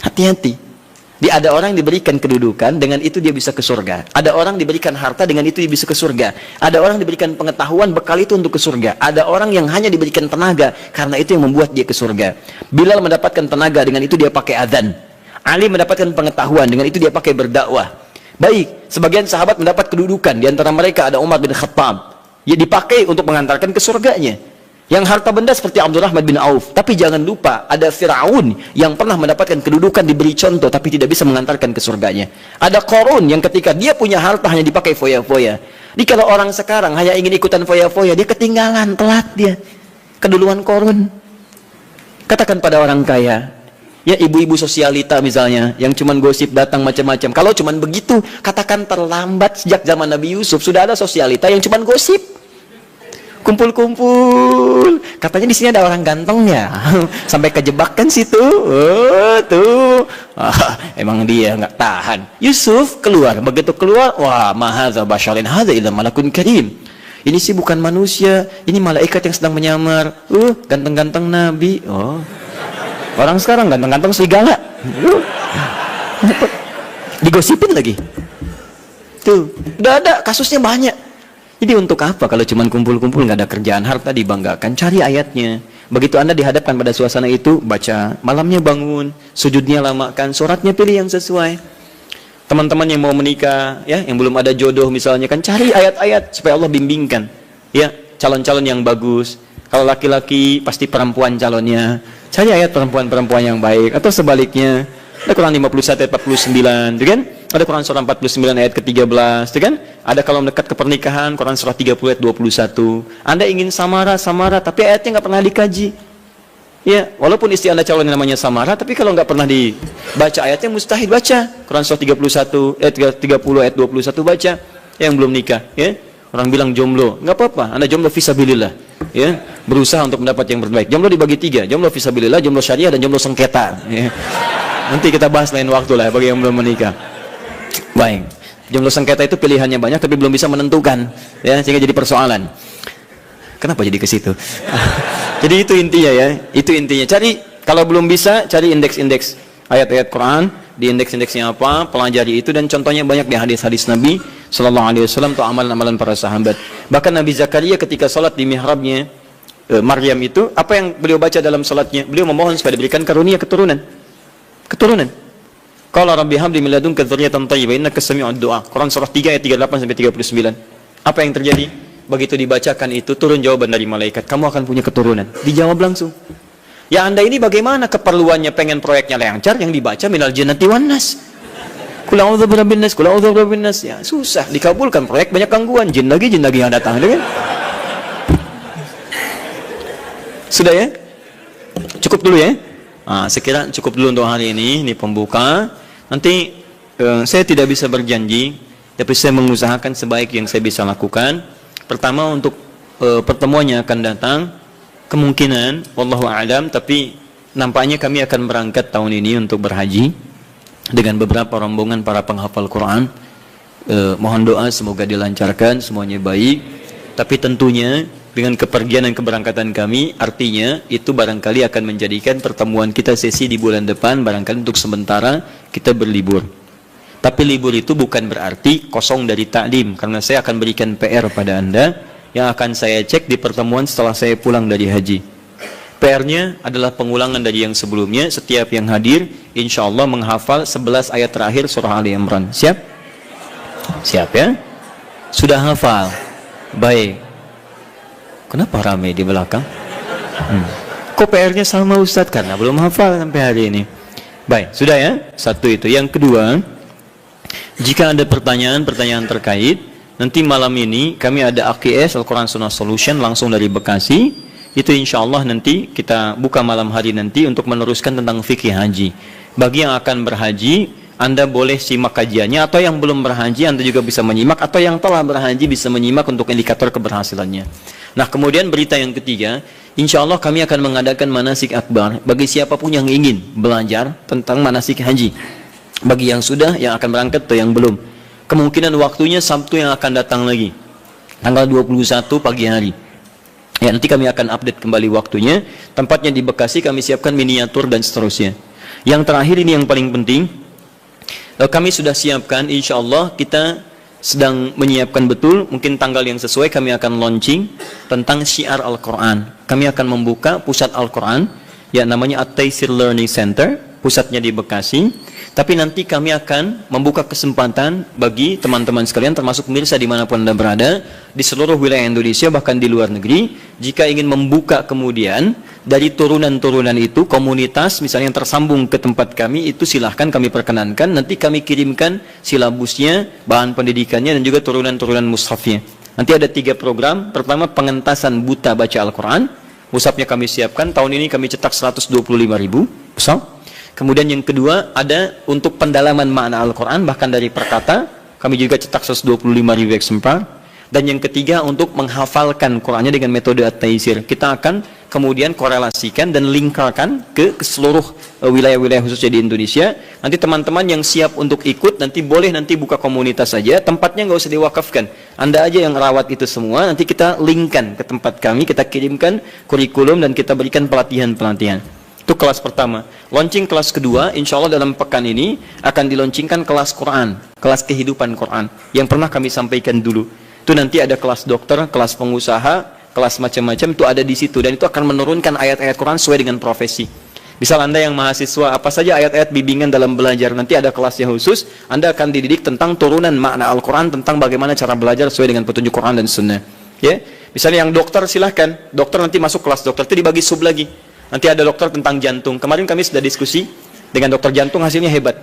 Hati-hati. Ada orang diberikan kedudukan, dengan itu dia bisa ke surga. Ada orang diberikan harta, dengan itu dia bisa ke surga. Ada orang diberikan pengetahuan, bekal itu untuk ke surga. Ada orang yang hanya diberikan tenaga, karena itu yang membuat dia ke surga. Bilal mendapatkan tenaga, dengan itu dia pakai adzan. Ali mendapatkan pengetahuan, dengan itu dia pakai berdakwah. Baik, sebagian sahabat mendapat kedudukan, di antara mereka ada Umar bin Khattab. ya dipakai untuk mengantarkan ke surganya. Yang harta benda seperti Abdurrahman bin Auf. Tapi jangan lupa, ada Fir'aun yang pernah mendapatkan kedudukan, diberi contoh, tapi tidak bisa mengantarkan ke surganya. Ada Qarun yang ketika dia punya harta hanya dipakai foya-foya. Jadi kalau orang sekarang hanya ingin ikutan foya-foya, dia ketinggalan, telat dia. Keduluan Qarun. Katakan pada orang kaya, ya ibu-ibu sosialita misalnya, yang cuman gosip datang macam-macam. Kalau cuman begitu, katakan terlambat. Sejak zaman Nabi Yusuf sudah ada sosialita yang cuman gosip. Kumpul-kumpul, katanya di sini ada orang ganteng ya, sampai kejebak kan situ. Oh tuh, emang dia nggak tahan. Yusuf keluar, begitu keluar, wah, mahadza basyarin hadza illa malakun karim. Ini sih bukan manusia, ini malaikat yang sedang menyamar. Ganteng-ganteng Nabi. Oh, orang sekarang ganteng-ganteng serigala. Digosipin lagi. Tuh, udah ada kasusnya banyak. Jadi untuk apa kalau cuma kumpul-kumpul nggak ada kerjaan, harta dibanggakan? Cari ayatnya. Begitu Anda dihadapkan pada suasana itu, baca. Malamnya bangun, sujudnya lamakan, suratnya pilih yang sesuai. Teman-teman yang mau menikah, ya, yang belum ada jodoh misalnya, kan cari ayat-ayat supaya Allah bimbingkan. Ya, calon-calon yang bagus. Kalau laki-laki pasti perempuan calonnya. Cari ayat perempuan-perempuan yang baik, atau sebaliknya. Ada Quran 51 ayat 49, gitu kan? Ada Quran surah 49 ayat ke-13, gitu kan? Ada kalau mendekat ke pernikahan, Quran surah 30 ayat 21. Anda ingin samara, tapi ayatnya nggak pernah dikaji. Ya, walaupun istri Anda calon yang namanya samara, tapi kalau nggak pernah dibaca ayatnya, mustahil baca. Quran surah 31 ayat 30 ayat 21 baca. Yang belum nikah, ya. Orang bilang jomblo, nggak apa-apa. Anda jomblo fisabilillah, ya. Berusaha untuk mendapat yang terbaik. Jomblo dibagi 3, jomblo fisabilillah, jomblo syariah, dan jomblo sengketa. Ya. Nanti kita bahas lain waktu lah bagi yang belum menikah. Baik, jomblo sengketa itu pilihannya banyak tapi belum bisa menentukan, ya, sehingga jadi persoalan. Kenapa jadi ke situ? Jadi itu intinya ya, itu intinya. Cari, kalau belum bisa, cari indeks-indeks ayat-ayat Quran, di indeks-indeksnya apa, pelajari itu, dan contohnya banyak di hadis-hadis Nabi Sallallahu Alaihi Wasallam atau amalan-amalan para sahabat. Bahkan Nabi Zakaria ketika salat di mihrabnya Maryam itu, apa yang beliau baca dalam salatnya? Beliau memohon supaya diberikan karunia keturunan. Qala rabbi habli min ladunka dzurriyyatan thayyibah innaka sami'ud du'a. Quran surah 3 ayat 38 sampai 39. Apa yang terjadi? Begitu dibacakan itu, turun jawaban dari malaikat, kamu akan punya keturunan. Dijawab langsung. Ya Anda ini bagaimana keperluannya pengen proyeknya lancar, yang dibaca minal jannati wan nas. Qul a'udzu birabbin nas, qul a'udzu birabbin nas. Ya susah dikabulkan, proyek banyak gangguan, jin lagi yang datang, kan? Sudah ya? Cukup dulu ya? Sekira cukup dulu untuk hari ini pembuka. Nanti saya tidak bisa berjanji, tapi saya mengusahakan sebaik yang saya bisa lakukan. Pertama, untuk pertemuan yang akan datang, kemungkinan wallahu a'lam, tapi nampaknya kami akan berangkat tahun ini untuk berhaji dengan beberapa rombongan para penghafal Quran. Mohon doa semoga dilancarkan, semuanya baik. Tapi tentunya dengan kepergian dan keberangkatan kami, artinya itu barangkali akan menjadikan pertemuan kita sesi di bulan depan, barangkali untuk sementara kita berlibur. Tapi libur itu bukan berarti kosong dari taklim, karena saya akan berikan PR pada Anda yang akan saya cek di pertemuan setelah saya pulang dari haji. PR-nya adalah pengulangan dari yang sebelumnya. Setiap yang hadir insya Allah menghafal 11 ayat terakhir surah Ali Imran. Siap? Siap ya? Sudah hafal? Baik. Kenapa ramai di belakang? Kok PR-nya sama Ustadz? Karena belum hafal sampai hari ini. Baik, sudah ya? Satu itu. Yang kedua, jika ada pertanyaan-pertanyaan terkait, nanti malam ini kami ada AKS Al-Quran Sunnah Solution langsung dari Bekasi. Itu insya Allah nanti kita buka malam hari nanti untuk meneruskan tentang fikih haji. Bagi yang akan berhaji, Anda boleh simak kajiannya, atau yang belum berhaji Anda juga bisa menyimak, atau yang telah berhaji bisa menyimak untuk indikator keberhasilannya. Nah, kemudian berita yang ketiga, insya Allah kami akan mengadakan manasik akbar bagi siapapun yang ingin belajar tentang manasik haji. Bagi yang sudah, yang akan berangkat, atau yang belum. Kemungkinan waktunya Sabtu yang akan datang lagi, tanggal 21 pagi hari. Ya, nanti kami akan update kembali waktunya. Tempatnya di Bekasi, kami siapkan miniatur dan seterusnya. Yang terakhir ini yang paling penting, kami sudah siapkan, insya Allah kita sedang menyiapkan betul, mungkin tanggal yang sesuai kami akan launching tentang syiar Al-Quran. Kami akan membuka pusat Al-Quran, ya namanya At-Taisir Learning Center, pusatnya di Bekasi. Tapi nanti kami akan membuka kesempatan bagi teman-teman sekalian, termasuk pemirsa dimanapun Anda berada, di seluruh wilayah Indonesia, bahkan di luar negeri, jika ingin membuka kemudian dari turunan-turunan itu, komunitas misalnya yang tersambung ke tempat kami, itu silahkan kami perkenankan, nanti kami kirimkan silabusnya, bahan pendidikannya, dan juga turunan-turunan mushafnya. Nanti ada 3 program. Pertama, pengentasan buta baca Al-Quran. Mushafnya kami siapkan, tahun ini kami cetak 125.000 mushaf. Kemudian yang kedua ada untuk pendalaman makna Al-Quran, bahkan dari perkata, kami juga cetak 125.000 eksemplar. Dan yang ketiga untuk menghafalkan Qurannya dengan metode At-Taisir. Kita akan kemudian korelasikan dan lingkarkan ke seluruh wilayah-wilayah khususnya di Indonesia. Nanti teman-teman yang siap untuk ikut, nanti boleh nanti buka komunitas saja, tempatnya nggak usah diwakafkan. Anda aja yang rawat itu semua, nanti kita linkkan ke tempat kami, kita kirimkan kurikulum dan kita berikan pelatihan-pelatihan. Itu kelas pertama. Launching kelas kedua, insya Allah dalam pekan ini akan dilaunchingkan kelas Quran, kelas kehidupan Quran, yang pernah kami sampaikan dulu. Itu nanti ada kelas dokter, kelas pengusaha, kelas macam-macam, itu ada di situ. Dan itu akan menurunkan ayat-ayat Quran sesuai dengan profesi. Misal Anda yang mahasiswa, apa saja ayat-ayat bimbingan dalam belajar, nanti ada kelasnya khusus, Anda akan dididik tentang turunan makna Al-Quran, tentang bagaimana cara belajar sesuai dengan petunjuk Quran dan Sunnah. Ya? Misalnya yang dokter, silahkan. Dokter nanti masuk kelas dokter, itu dibagi sub lagi. Nanti ada dokter tentang jantung. Kemarin kami sudah diskusi dengan dokter jantung, hasilnya hebat.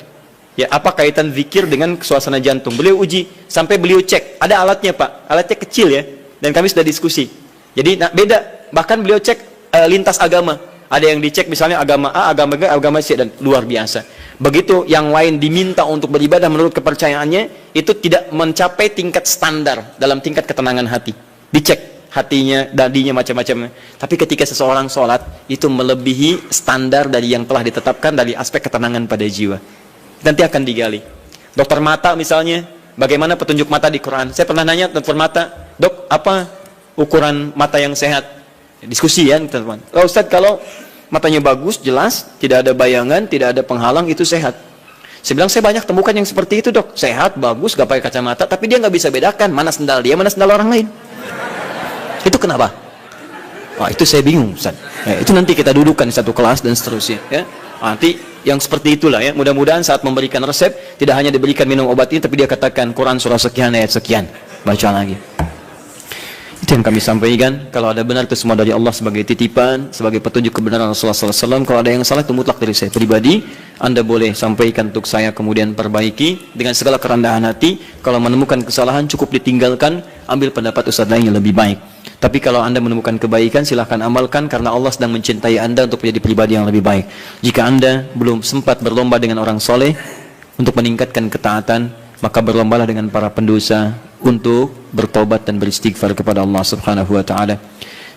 Ya, apa kaitan zikir dengan suasana jantung? Beliau uji, sampai beliau cek. Ada alatnya Pak, alatnya kecil ya. Dan kami sudah diskusi. Jadi beda, bahkan beliau cek lintas agama. Ada yang dicek misalnya agama A, agama B, agama C, dan luar biasa. Begitu yang lain diminta untuk beribadah menurut kepercayaannya, itu tidak mencapai tingkat standar dalam tingkat ketenangan hati. Dicek hatinya, dadinya, macam-macam. Tapi ketika seseorang sholat, itu melebihi standar dari yang telah ditetapkan dari aspek ketenangan pada jiwa. Nanti akan digali. Dokter mata misalnya, bagaimana petunjuk mata di Quran? Saya pernah nanya dokter mata, dok, apa ukuran mata yang sehat? Diskusi ya, teman-teman. Oh, Ustaz, kalau matanya bagus, jelas, tidak ada bayangan, tidak ada penghalang, itu sehat. Saya bilang, saya banyak temukan yang seperti itu dok, sehat, bagus, gak pakai kacamata, tapi dia gak bisa bedakan mana sendal dia, mana sendal orang lain. Itu kenapa? Wah, itu saya bingung, Ustaz. Ya, itu nanti kita dudukkan di satu kelas dan seterusnya. Ya. Nanti yang seperti itulah ya. Mudah-mudahan saat memberikan resep tidak hanya diberikan minum obat ini, tapi dia katakan Quran surah sekian ayat sekian. Baca lagi. Itu yang kami sampaikan. Kalau ada benar itu semua dari Allah sebagai titipan, sebagai petunjuk kebenaran Rasulullah SAW. Kalau ada yang salah itu mutlak dari saya pribadi. Anda boleh sampaikan untuk saya, kemudian perbaiki dengan segala kerendahan hati. Kalau menemukan kesalahan cukup ditinggalkan, ambil pendapat ustaz lain yang lebih baik. Tapi kalau Anda menemukan kebaikan, silahkan amalkan, karena Allah sedang mencintai Anda untuk menjadi pribadi yang lebih baik. Jika Anda belum sempat berlomba dengan orang soleh untuk meningkatkan ketaatan, maka berlombalah dengan para pendosa untuk bertobat dan beristighfar kepada Allah Subhanahu wa taala.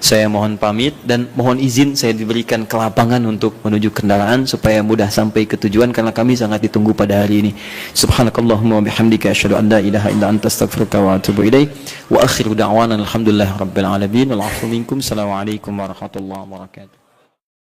Saya mohon pamit dan mohon izin saya diberikan kelapangan untuk menuju kendaraan supaya mudah sampai ke tujuan, karena kami sangat ditunggu pada hari ini. Subhanakallahumma wa bihamdika asyhadu an la ilaha illa anta astaghfiruka wa atubu ilaik. Wa akhiru da'wana alhamdulillahirabbil alamin. Wal 'afwu minkum. Assalamualaikum warahmatullahi wabarakatuh.